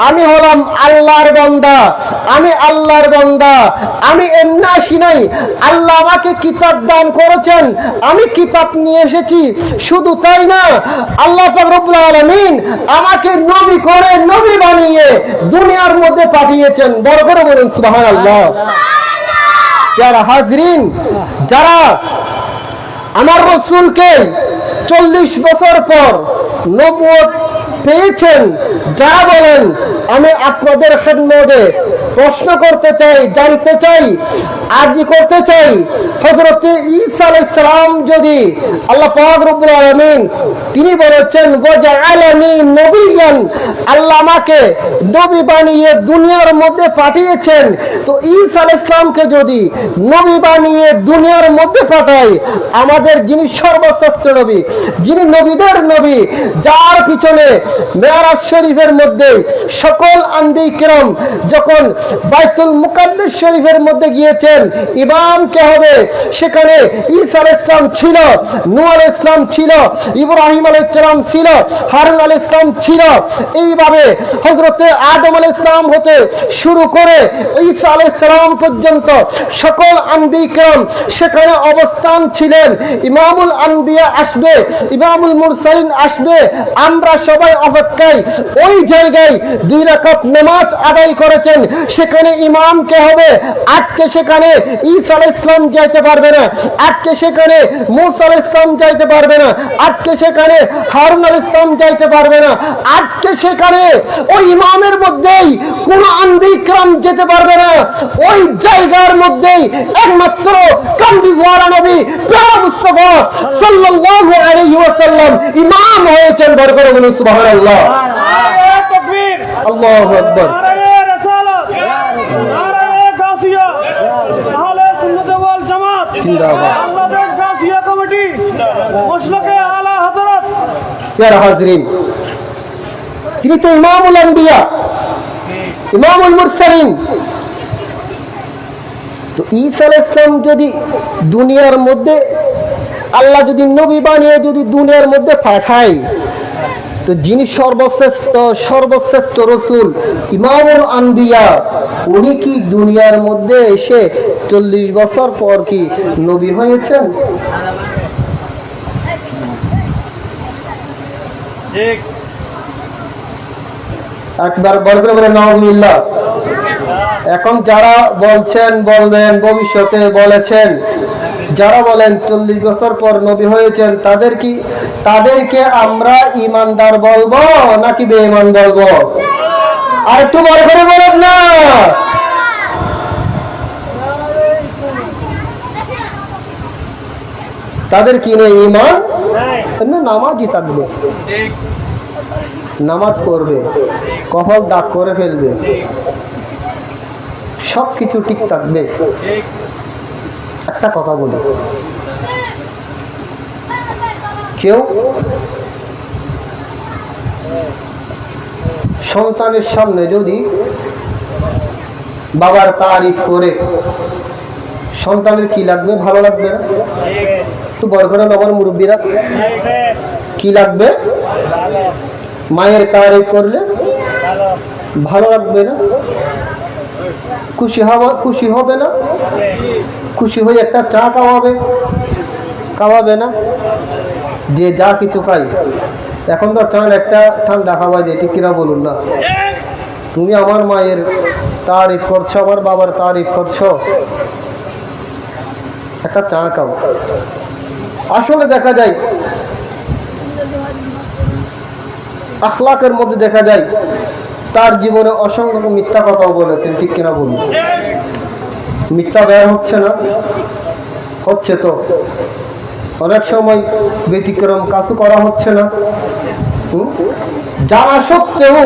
আমি হলাম আল্লাহর বান্দা, আমি আল্লাহর বান্দা, আমি এমনি আসি নাই, আল্লাহ আমাকে কিতাব দান করেছেন, আমি কিতাব নিয়ে এসেছি। শুধু তাই না, আল্লাহ পাক রব্বুল আলামিন আমাকে নবী করে নবী বানিয়ে দুনিয়ার মধ্যে পাঠিয়েছেন। বড় করে বলুন সুবহানাল্লাহ। যারা হাজরিন, যারা আমার রাসূলকে 40 বছর পর নবুয়ত পেয়েছেন, যারা বলেন আমি আপনাদের খেদমতে প্রশ্ন করতে চাই, জানতে চাই, আরজি করতে চাই, হযরত ঈসা আলাইহিস সালাম যদি আল্লাহ পাক রব্বুল আলামিন তিনি বলেছেন ওয়া জাআলানি নবিয়্যান, আল্লাহ আমাকে নবী বানিয়ে দুনিয়ার মধ্যে পাঠিয়েছেন, তো ঈসা আলাইহিস সালামকে যদি নবী বানিয়ে দুনিয়ার মধ্যে পাঠায়, আমাদের যিনি সর্বশ্রেষ্ঠ নবী, যিনি নবীদের নবী, যার পিছনে মেরাজ শরীফের মধ্যে সকল আম্বিয়া কিরাম যখন বাইতুল মুকাদ্দাস শরীফের মধ্যে গিয়েছেন, ইমাম কে হবে? সেখানে ঈসা আলাইহিস সালাম ছিল, নূহ আলাইহিস সালাম ছিল, ইব্রাহিম আলাইহিস সালাম ছিল, হারুন আলাইহিস সালাম ছিল। এইভাবে হযরতে আদম আলাইহিস সালাম হতে শুরু করে ঈসা আলাইহিস সালাম পর্যন্ত সকল আম্বিয়া কিরাম সেখানে অবস্থান ছিলেন। ইমামুল আম্বিয়া আসবে, ইমামুল মুরসালিন আসবে, আমরা সবাই অপেক্ষায় ওই জায়গায় 2 রাকাত নামাজ আদায় করেছেন। সেখানে ইমাম কে হবে? আজকে সেখানে ঈসা আলাইহিস সালাম যাইতে পারবে না, আজকে সেখানে মূসা আলাইহিস সালাম যাইতে পারবে না, আজকে সেখানে হারুন আলাইহিস সালাম যাইতে পারবে না, আজকে সেখানে ওই ইমামের মধ্যেই কোন আম্বিয়া কিরাম যেতে পারবে না। ওই জায়গার মধ্যেই একমাত্র কামলিওয়ালা নবী প্যারা মুস্তাফা সাল্লাল্লাহু আলাইহি ওয়াসাল্লাম ইমাম হয়েছেন। বড় করে বলুন সুবহানাল্লাহ। নারে তাকবীর, আল্লাহু আকবার। নারে রিসালাত, নারে গাফিয়া, আহলে সুন্নাত ওয়াল জামাত জিন্দাবাদ। বাংলাদেশ গাফিয়া কমিটি, মুশরিকে আলা হযরত। প্যারা হাজরিন, তিনি তো ইমামুল আম্বিয়া, ইমামুল মুরসালিন। তো ঈসা আলাইহিস সালাম যদি দুনিয়ার মধ্যে আল্লাহ যদি নবী বানিয়ে যদি দুনিয়ার মধ্যে পাঠায়, তো যিনি সর্বশ্রেষ্ঠ রাসূল ইমামুল আম্বিয়া, উনি কি দুনিয়ার মধ্যে এসে 40 বছর পর কি নবী হয়েছেন? ঠিক একবার বড় করে বলেন নাউযুবিল্লাহ। এখন যারা বলছেন, বলবেন, ভবিষ্যতে বলেছেন, যারা বলেন 40 বছর পর নবী হয়েছেন, তাদেরকে আমরা ঈমানদার বলবো নাকি বেঈমান বলবো? আর একটু বড় করে বলেন না। তাদের কি নেই? ঈমান না, নামাজই থাকবে, নামাজ পড়বে, কপাল দাগ করে ফেলবে, সব কিছু ঠিক থাকবে। একটা কথা বলি, কেউ সন্তানের সামনে যদি বাবার তারিফ করে, সন্তানের কি লাগবে? ভালো লাগবে না? তো বড় করেন আমার মুরব্বীরা, কি লাগবে? মায়ের তারিফ করলে ভালো লাগবে না? খুশি হবে না? খুশি হয়ে একটা চা খাওয়াবে না? যে যা কিছু খাই, এখন তো চান একটা ঠান্ডা খাওয়াই দেয়, ঠিক কিনা বলুন না? তুমি আমার মায়ের তারিফ করছো, আমার বাবার তারিফ করছো, একটা চা খাও। আসলে দেখা যায় আখলাকের মধ্যে দেখা যায় তার জীবনে অসংখ্য মিথ্যা কথাও বলেছেন, ঠিক কিনা বলুন? মিথ্যা বের হচ্ছে না? হচ্ছে তো। অনেক সময় ব্যতিক্রম কাজও করা হচ্ছে না? জানা সত্ত্বেও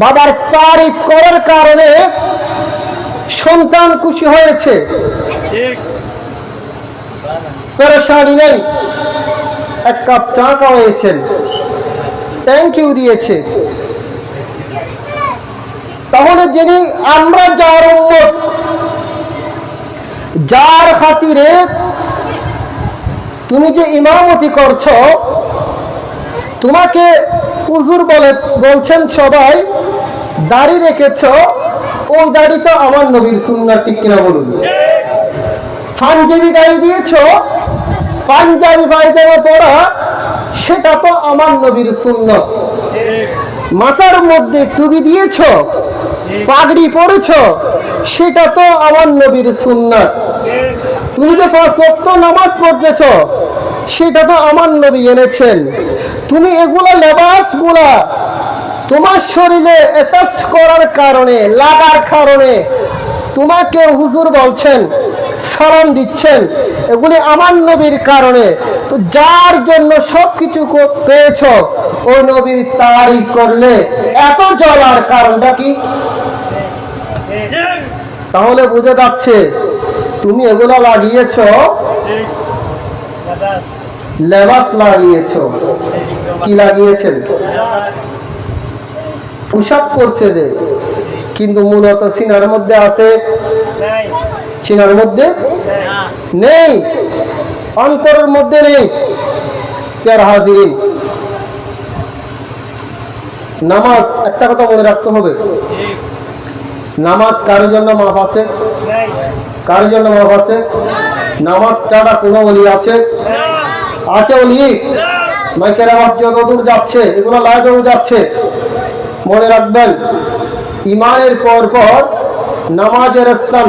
বাবার তারিফ করার কারণে সন্তান খুশি হয়েছে, পেরেশানি নেই, এক কাপ চা খাওয়াইছেন, থ্যাংক ইউ দিয়েছে। তাহলে যিনি আমরা যার উম্মত, যার খাতিরে তুমি যে ইমামতি করছো, তোমাকে হুজুর বলছেন সবাই, দাড়ি রেখেছ, ওই দাড়ি তো আমার নবীর সুন্নাহ, ঠিক কিনা বলুন? পাঞ্জাবি দাড়ি দিয়েছ, পাঞ্জাবি পায়জামা পরা, সেটা তো আমার নবীর সুন্নাহ। মাথার মধ্যে টুপি দিয়েছ, পাগড়ি পরেছ, সেটা তো আমার নবীর সুন্নাহ। তুমি যে 5 ওয়াক্ত নামাজ পড়তেছ, সেটা তো আমার নবী এনেছেন। তুমি এগুলা লেবাসগুলা তোমার শরীরে অ্যাটাচ করার কারণে, লাগার কারণে তোমাকে হুজুর বলছেন, সালাম দিচ্ছেন, এগুলি আমার নবীর কারণে। তো যার জন্য সবকিছু পেয়েছ, ওই নবীর তারিফ করলে এত জ্বলার কারণটা কি? তাহলে বুঝে যাচ্ছে তুমি এগুলা লাগিয়েছ, লেবাস লাগিয়েছ। কি লাগিয়েছেন? পোশাক পরছে যে, কিন্তু মূলত সিনার মধ্যে আছে, সিনার মধ্যে নেই, অন্তরের মধ্যে নেই। প্রিয় হাজিরিন, নামাজ, একটা কথা মনে রাখতে হবে, নামাজ কারোর জন্য মাফ আছে? কারোর জন্য মাফ আছে? নামাজ ছাড়া কোনো ওলি আছে? আছে ওলি? মাইকের আওয়াজ যতদূর যাচ্ছে, এগুলো লাইভেও যাচ্ছে। মনে রাখবেন, ইমানের পর পর নামাজের স্থান।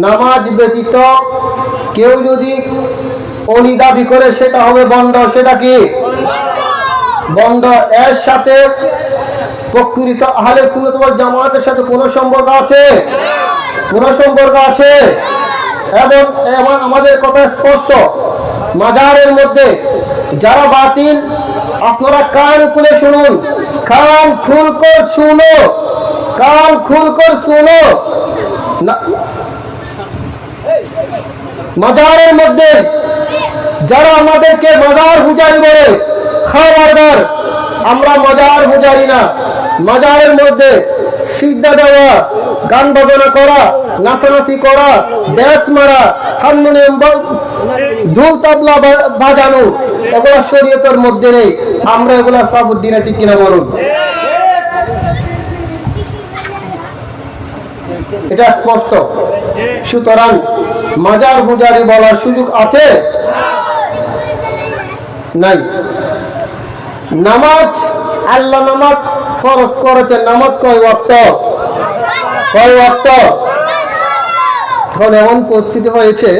নামাজ ব্যতীত কেউ যদি ওলি দাবি করে, সেটা হবে বন্ড। সেটা কি? বন্ড। এর সাথে প্রকৃত আহলে সুন্নাত ওয়াল জামাতের সাথে কোনো সম্পর্ক আছে? কোনো সম্পর্ক আছে? এবং আমাদের কথা স্পষ্ট, মাজারের মধ্যে যারা বাতিল, আপনারা কান খুলে শুনুন, কান খুলকর শুনো, কান খুলকর শুনো। মাজারের মধ্যে যারা আমাদেরকে মাজার পূজারি বলে, খবরদার, আমরা মাজার পূজারি না। মাজারের মধ্যে সিজদা দেওয়া, গান বাজনা করা, নাচানাচি করা, ড্যান্স মারা, হারমোনিয়াম, ঢোল তবলা বাজানো, এগুলো শরীয়তের মধ্যে নেই। আমরা এগুলা সাবুদ্দিনে, ঠিক কিনা বলুন? এটা স্পষ্ট। সুতরাং মাজার পূজারি বলার সুযোগ আছে? নাই। নামাজ, আল্লাহ নামাজ ফরজ করেছেন। নামাজ কয় ওয়াক্ত? কয় ওয়াক্ত? এখন এমন পরিস্থিতি হয়েছে,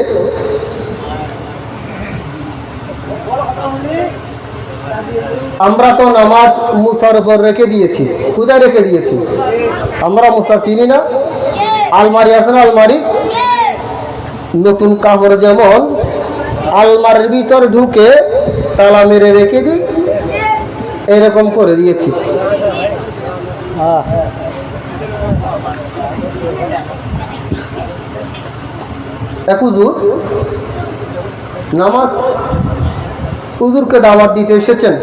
আমরা তো নামাজ মুসার উপর রেখে দিয়েছি। কোথায় রেখে দিয়েছি? আমরা মুসা চিনি না? আলমারি আছে না? আলমারি নতুন কাপড় যেমন আলমারির ভিতর ঢুকে তালা মেরে রেখে দিই, এরকম করে দিয়েছি। এক হুজুর নামাজ, হুজুরকে দাওয়াত দিতে এসেছেন।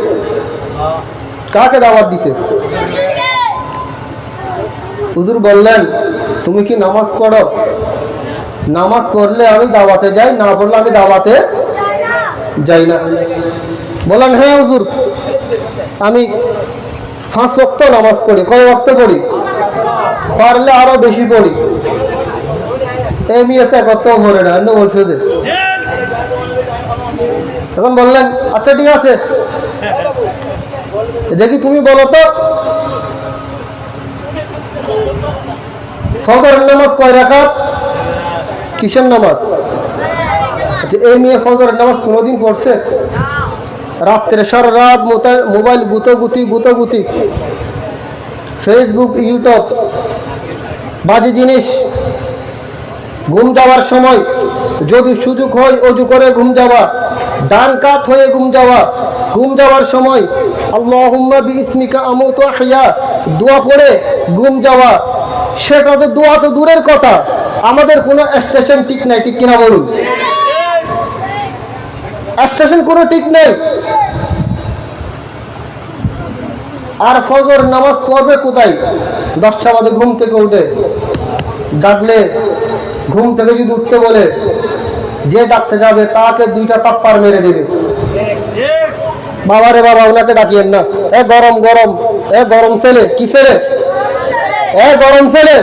কাকে দাওয়াত দিতে? হুজুর বললেন, তুমি কি নামাজ পড়ো? নামাজ পড়লে আমি দাওয়াতে যাই, না পড়লে আমি দাওয়াতে যাই না। বললেন, হ্যাঁ হুজুর, আমি 5 ওয়াক্ত নামাজ পড়ি। কয় ওয়াক্ত পড়ি? পারলে আরো বেশি পড়ি। এই মেয়েতে কত পড়ে না, অন্য বলছে যে। এখন বললেন, আচ্ছা ঠিক আছে, দেখি তুমি বলো তো ফজরের নামাজ কয় রাকাত? কিসের নামাজ? এই মেয়ে ফজরের নামাজ কোনোদিন পড়ছে? রাত্রে সারা রাত মোবাইল গুতোগুতি, ফেসবুক, ইউটিউব, বাজে জিনিস। ঘুম যাওয়ার সময় যদি সুযোগ হয় অজু করে ঘুম যাওয়া, ডান কাত হয়ে ঘুম যাওয়া। ঘুম যাওয়ার সময় আল্লাহুম্মা বিইসমিকা আমুতু ওয়া আহইয়া দোয়া পড়ে ঘুম যাওয়া। সেটা তো দোয়া তো দূরের কথা, আমাদের কোনো স্টেশন ঠিক নাই, ঠিক কিনা বলুন? স্টেশন কোনো ঠিক নেই। আর ফজর নামাজ পড়বে কোথায়? 10টা বাজে ঘুম থেকে উঠে। ডাকলে ঘুম থেকে যদি উঠতে বলে, যে ডাকতে যাবে তাকে 2টা টাপ্পার মেরে দেবে। বাবারে বাবা, ওনাকে ডাকিয়েন না। গরম গরম, গরম ছেলে। কি ছেলে? গরম ছেলে,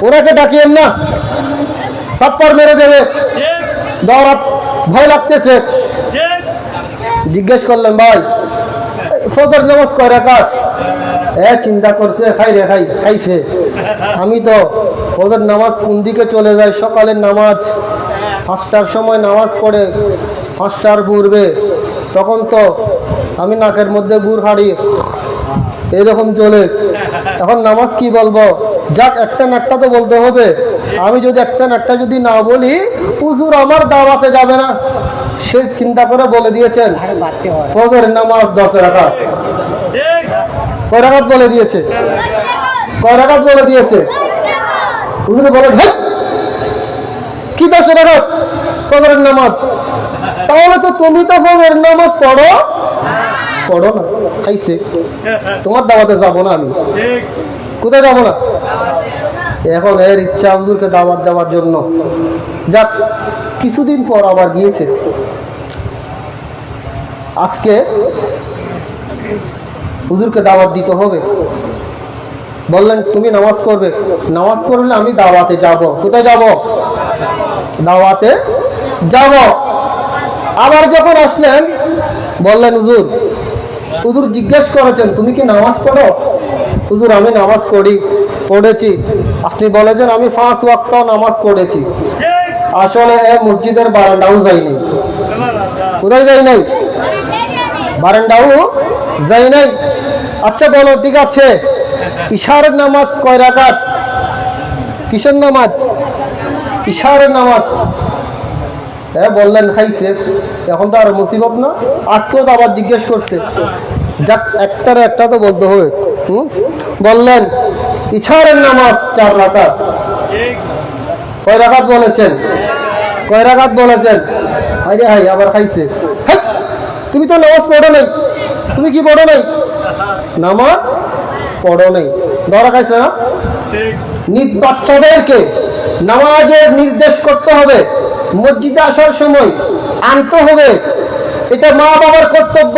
ওনাকে ডাকিয়েন না, টাপ্পার মেরে দেবে। দৌড়াত, ভয় লাগতেছে। জিজ্ঞেস করলেন, ভাই ফজর নামাজ কয় রাকাত? চিন্তা করছে, খাইছে। আমি তো ফজর নামাজ কোন দিকে চলে যায়, সকালের নামাজ 5টার সময় নামাজ পড়ে 5টার পূর্বে, তখন তো আমি নাকের মধ্যে গুড় হারিয়ে এরকম চলে। এখন নামাজ কি বলবো? যাক, একটা তো বলতে হবে। আমি যদি একটা যদি না বলি, হুজুর আমার দাওয়াতে যাবে না। সে চিন্তা করে বলে দিয়েছেন ফজরের নামাজ 10 রাকাত। কয় রাকাত বলে দিয়েছে? কয় রাকাত বলে দিয়েছে? হুজুর বলেন, হ্যাঁ কি 10 রাকাত ফজরের নামাজ? তাহলে তো তুমি তো ফজরের নামাজ পড়ো না। খাইছে, তোমার দাওয়াতে যাবো না আমি। কোথায় যাবো না? এখন এর ইচ্ছা হুজুরকে দাওয়াত দেওয়ার জন্য। যাক, কিছুদিন পর আবার গিয়েছে। আজকে হুজুরকে দাওয়াত দিতে হবে। বললেন, তুমি নামাজ পড়বে। নামাজ পড়লে আমি দাওয়াতে যাব। কোথায় যাব? দাওয়াতে যাব। আবার যখন আসলেন, বললেন, হুজুর জিজ্ঞেস করেছেন তুমি কি নামাজ পড়ো? হুজুর আমি নামাজ পড়েছি। আপনি বলেছেন আমি 5 ওয়াক্ত নামাজ পড়েছি। আসলে মসজিদের বারান্দাও যাইনি। কোথায় যাই নাই? বারান্দাও যাই নাই। আচ্ছা বলো, ঠিক আছে, ইশারের নামাজ কয় রাকাত? কিসের নামাজ? ইশারের নামাজ। বললেন, খাইছে। এখন তো আর মুসিবত না। আজকেও তো আবার জিজ্ঞেস করছে। যাক, একটা তো বলতে হবে। বললেন, ইশারের নামাজ 4 রাকাত। কয় রাকাত বলেছেন? কয় রাকাত বলেছেন? হাই আবার খাইছে। তুমি তো নামাজ পড়ো নাই। তুমি কি পড়ো নাই? নামাজ পড়ো নাই, ধরা খাইছে না? বাচ্চাদেরকে নামাজের নির্দেশ করতে হবে। মসজিদে আসার সময় আনতে হবে। এটা মা বাবার কর্তব্য।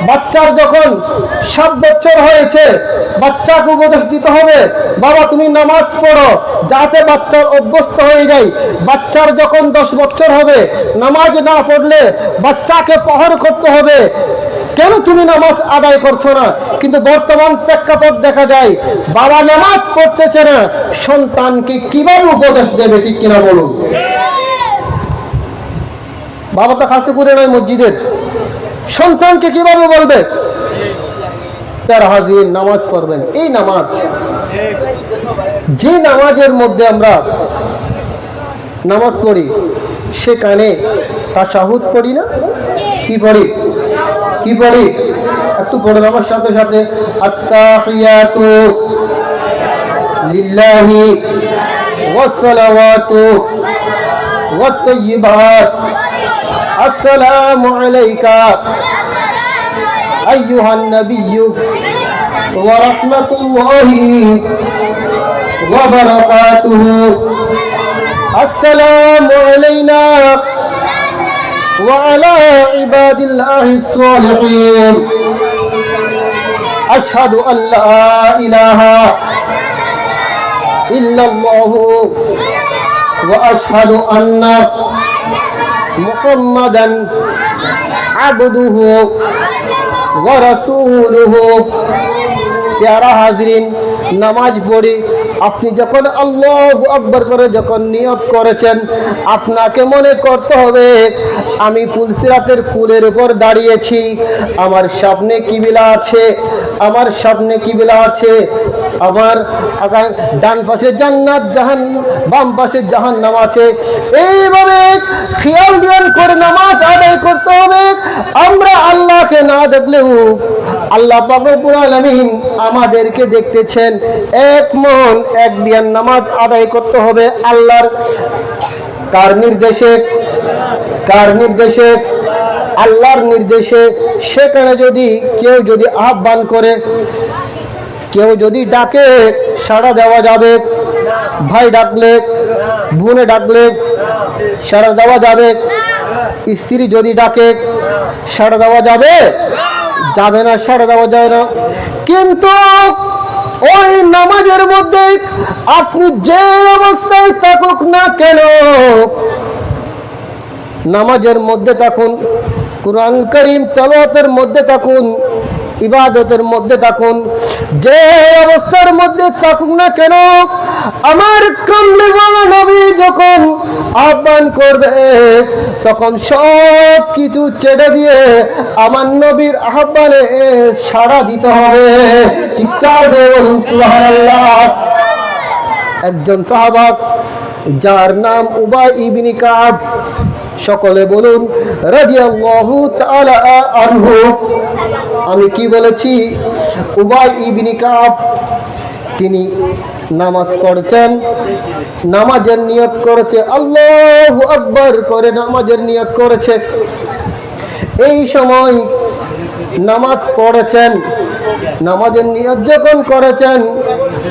বাচ্চার যখন 7 বছর হয়েছে, বাচ্চাকে উপদেশ দিতে হবে, বাবা তুমি নামাজ পড়ো, যাতে বাচ্চার অভ্যস্ত হয়ে যায়। বাচ্চার যখন 10 বছর হবে, নামাজ না পড়লে বাচ্চাকে প্রহার করতে হবে। কেন তুমি নামাজ আদায় করছো না? কিন্তু বর্তমান প্রেক্ষাপট দেখা যায়, বাবা নামাজ পড়তেছে না, সন্তানকে কিভাবে উপদেশ দেবে? ঠিক কিনা বলুন? বাবা তো কাছে করে নয় মসজিদের, সন্তানকে কিভাবে বলবে? তার হাজির নামাজ পড়বেন। এই নামাজ, যে নামাজের মধ্যে আমরা নামাজ পড়ি, সেখানে তাশাহুদ পড়ি না? কি পড়ি? কি পড়ি? একটু পড়েন আমার সাথে সাথে। আত্তাহিয়াতু লিল্লাহি ওয়াস সালাওয়াতু ওয়াত তাইয়্যিবাত আসসালামু আলাইকা আইয়ুহান নাবিয়্যু ওয়া রাহমাতুল্লাহি ওয়া বারাকাতুহু আসসালামু আলাইনা وعلى عباد الله الصالحين أشهد أن لا إله إلا الله وأشهد أن محمدا عبده ورسوله প্যারা হাজরিন, নামাজ পড়ে আপনি যখন আল্লাহু আকবার করে যখন নিয়ত করেছেন, আপনাকে মনে করতে হবে আমি ফুলসিরাতের ফুলের উপর দাঁড়িয়েছি, আমার সামনে কিবলা আছে, আমার সামনে কিবলা আছে, আমার ডান পাশে জান্নাত, বাম পাশে জাহান্নাম আছে। এইভাবে খেয়াল জ্ঞান করে নামাজ আদায় করতে হবে। আমরা আল্লাহকে না দেখলেও আল্লাহ পাক রব্বুল আলামিন আমাদেরকে দেখতেছেন। এক মন এক ধ্যান নামাজ আদায় করতে হবে আল্লাহর কার নির্দেশে? কার নির্দেশে? আল্লাহর নির্দেশে। সেখানে যদি কেউ যদি আহ্বান করে, কেউ যদি ডাকে, সাড়া দেওয়া যাবে। ভাই ডাকলে, বোনে ডাকলে সাড়া দেওয়া যাবে। স্ত্রী যদি ডাকে সাড়া দেওয়া যাবে? যাবে না, সাড়া দেওয়া যায় না। কিন্তু ওই নামাজের মধ্যে আপনি যে অবস্থায় থাকুক না কেন, নামাজের মধ্যে থাকুন, কুরআন কারীম তেলাওয়াতের মধ্যে থাকুন, ইবাদতের মধ্যে থাকুন, যে অবস্থার মধ্যে থাকুক না কেন, আমার কামলিওয়ালা নবী যখন আহ্বান করবে তখন সব কিছু ছেড়ে দিয়ে আমার নবীর আহ্বানে সাড়া দিতে হবে। চিৎকার দিয়ে বলুন সুবহানাল্লাহ। একজন সাহাবা যার নাম উবাই ইবনে কাব, সকলে বলুন রাদিয়াল্লাহু তাআলা আনহু। আমি কি বলেছি? উবাই ইবনে কাব, তিনি নামাজ পড়ছেন, নামাজের নিয়ত করেছে, আল্লাহু আকবার করে নামাজের নিয়ত করেছে। এই সময় নামাজ পড়েছেন, নামাজের নিয়ত যখন করেছেন,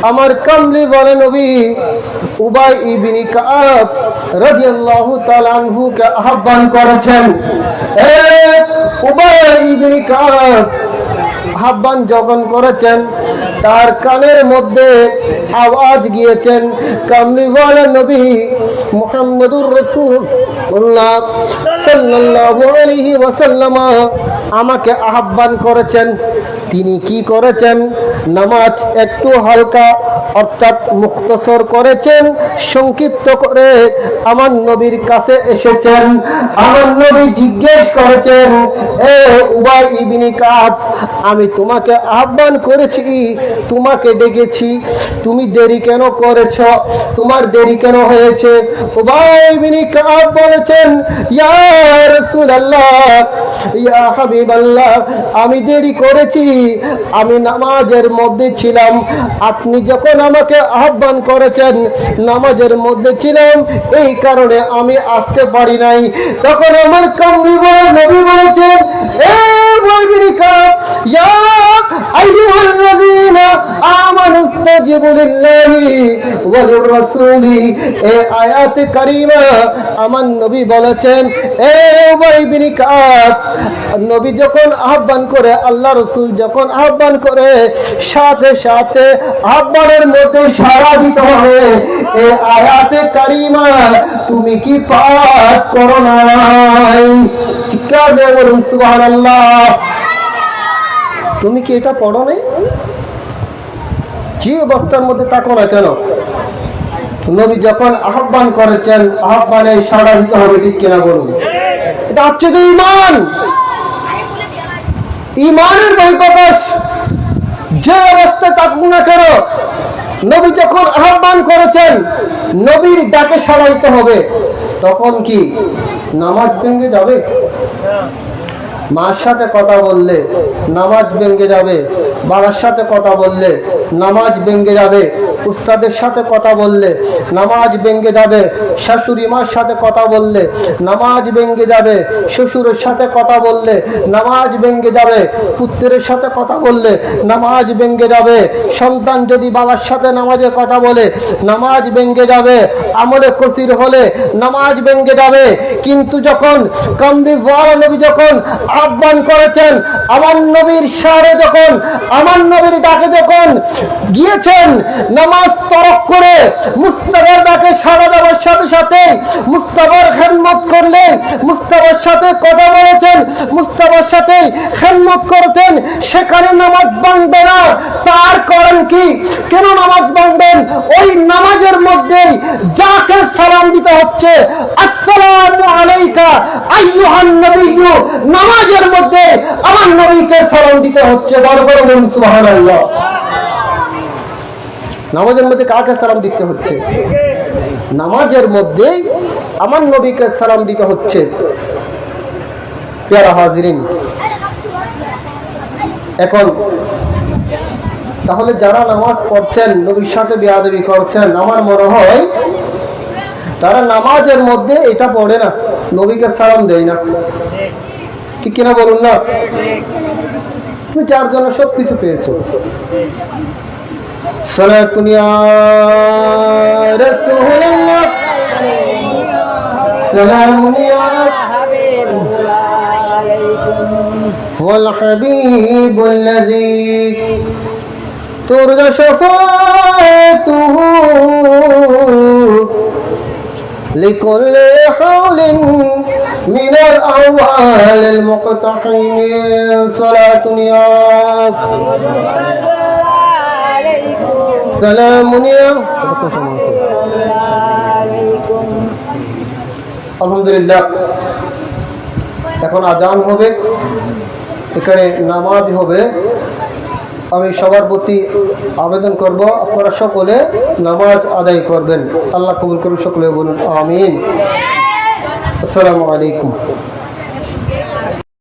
আমার কামলি বলে নবী উবাই ইবনে কাব রাদিয়াল্লাহু তাআলা আনহুকে আহ্বান করেছেন। উবাই ইবনে কাব আহ্বান যখন করেছেন, তার কানের মধ্যে আওয়াজ গিয়েছেন, কামলিওয়ালা নবী মুহাম্মদুর রাসূলুল্লাহ সাল্লাল্লাহু আলাইহি ওয়াসাল্লাম আমাকে আহ্বান করেছেন। তিনি কি করেছেন? নামাজ একটু হালকা অর্থাৎ মুখতসর করেছেন, সংক্ষিপ্ত করে আমার নবীর কাছে এসেছেন। আমার নবী জিজ্ঞেস করেছেন, এ উবাই ইবনে কাব, আমি তোমাকে আহ্বান করেছি, তোমাকে ডেকেছি, তুমি দেরি কেন করেছ? তোমার দেরি কেন হয়েছে? উবাই ইবনে কাব বলেছেন, ইয়া রাসূলুল্লাহ, ইয়া হাবিবাল্লাহ, আমি দেরি করেছি, আমি নামাজের মধ্যে ছিলাম। আপনি যখন আমাকে আহ্বান করেছেন, নামাজের মধ্যে ছিলাম, এই কারণে আমি আসতে পারি নাই। তখন আমার কামলি নবী বলেছেন, এ ইবনে কাব, ইয়া আইয়ুহাল্লাযীনা আমানু ইসতাজিবু লিল্লাহি ওয়া লির-রাসূলি। এই আয়াতে কারীমা আমার নবী বলেছেন, এ ইবনে কাব, নবী যখন আহ্বান করে, আল্লাহ রাসূল যখন আহ্বান করে, সাথে সাথে আহ্বানের মধ্যে সাড়া দিতে হবে। এই আয়াতে কারীমা তুমি কি পাঠ করো নাই? চিৎকার দিয়ে বলুন সুবহানাল্লাহ। তুমি কি এটা পড়ো নাই? যে অবস্থার মধ্যে থাকো না কেন, নবী যখন আহ্বান করেছেন, আহ্বানে সাড়া দিতে হবে, ঠিক কিনা বলুন? এটা হচ্ছে তো ঈমান, ঈমানের বহিঃপ্রকাশ। যে অবস্থায় থাকুক না কেন, নবী যখন আহ্বান করেছেন, নবীর ডাকে সাড়া দিতে হবে। তখন কি নামাজ ভেঙে যাবে? মার সাথে কথা বললে নামাজ ভেঙে যাবে, বাবার সাথে কথা বললে নামাজ ভেঙে যাবে, উস্তাদের সাথে কথা বললে নামাজ ভেঙে যাবে, শাশুড়ি মার সাথে কথা বললে নামাজ ভেঙে যাবে, শ্বশুরের সাথে কথা বললে নামাজ ভেঙে যাবে, পুত্রের সাথে কথা বললে নামাজ ভেঙে যাবে, সন্তান যদি বাবার সাথে নামাজে কথা বলে নামাজ ভেঙে যাবে, আমলে কসির হলে নামাজ ভেঙে যাবে। কিন্তু যখন কামলিওয়ালা নবী যখন আহ্বান করেছেন, আমার নবীর সারে যখন আমার নবীর ডাকে যখন গিয়েছেন, নামাজ তরক করে মুস্তাফার ডাকে সাড়া দেওয়ার সাথে সাথে মুস্তাফার খেদমত করলে, মুস্তাফার সাথে কথা বলেছেন, মুস্তাফার সাথে খেদমত করতেন, সেখানে নামাজ ভাঙবে না। তার কারণ কি? কেন নামাজ ভাঙবেন? ওই নামাজের মধ্যেই যাকে সালাম দিতে হচ্ছে, আসসালামু আলাইকা আইয়ুহান নবিয়্যু, নামাজের মধ্যে আমার নবীকে সালাম দিতে হচ্ছে। বড় বড় বলুন সুবহানাল্লাহ। নামাজের মধ্যে কাকে সালাম দিতে হচ্ছে? নামাজের মধ্যে আমার নবীকে সালাম দিতে হচ্ছে। প্রিয় হাজিরিন, এখন তাহলে যারা নামাজ পড়ছেন নবীর সাথে বেয়াদবি করছেন, আমার মনে হয় তারা নামাজের মধ্যে এটা পড়ে না, নবীকে সালাম দেয় না। ঠিক কিনা বলুন না? তুমি যার জন্য সবকিছু পেয়েছো। সালাতুন ইয়া রাসূলুল্লাহ, সালামুন ইয়া ওয়াল হাবিবুল্লাযী তুরজা শাফাআতুহু লিকুল্লি হাওলিন মিনাল আওয়ালিল মুকতাহিমিন। সালাতুন ইয়া সালামুন ইয়া। আলহামদুলিল্লাহ, এখন আজান হবে, এখানে নামাজ হবে। আমি সবার প্রতি আবেদন করব, আপনারা সকলে নামাজ আদায় করবেন। আল্লাহ কবুল করুন। সকলে বলুন আমিন। আসসালামু আলাইকুম।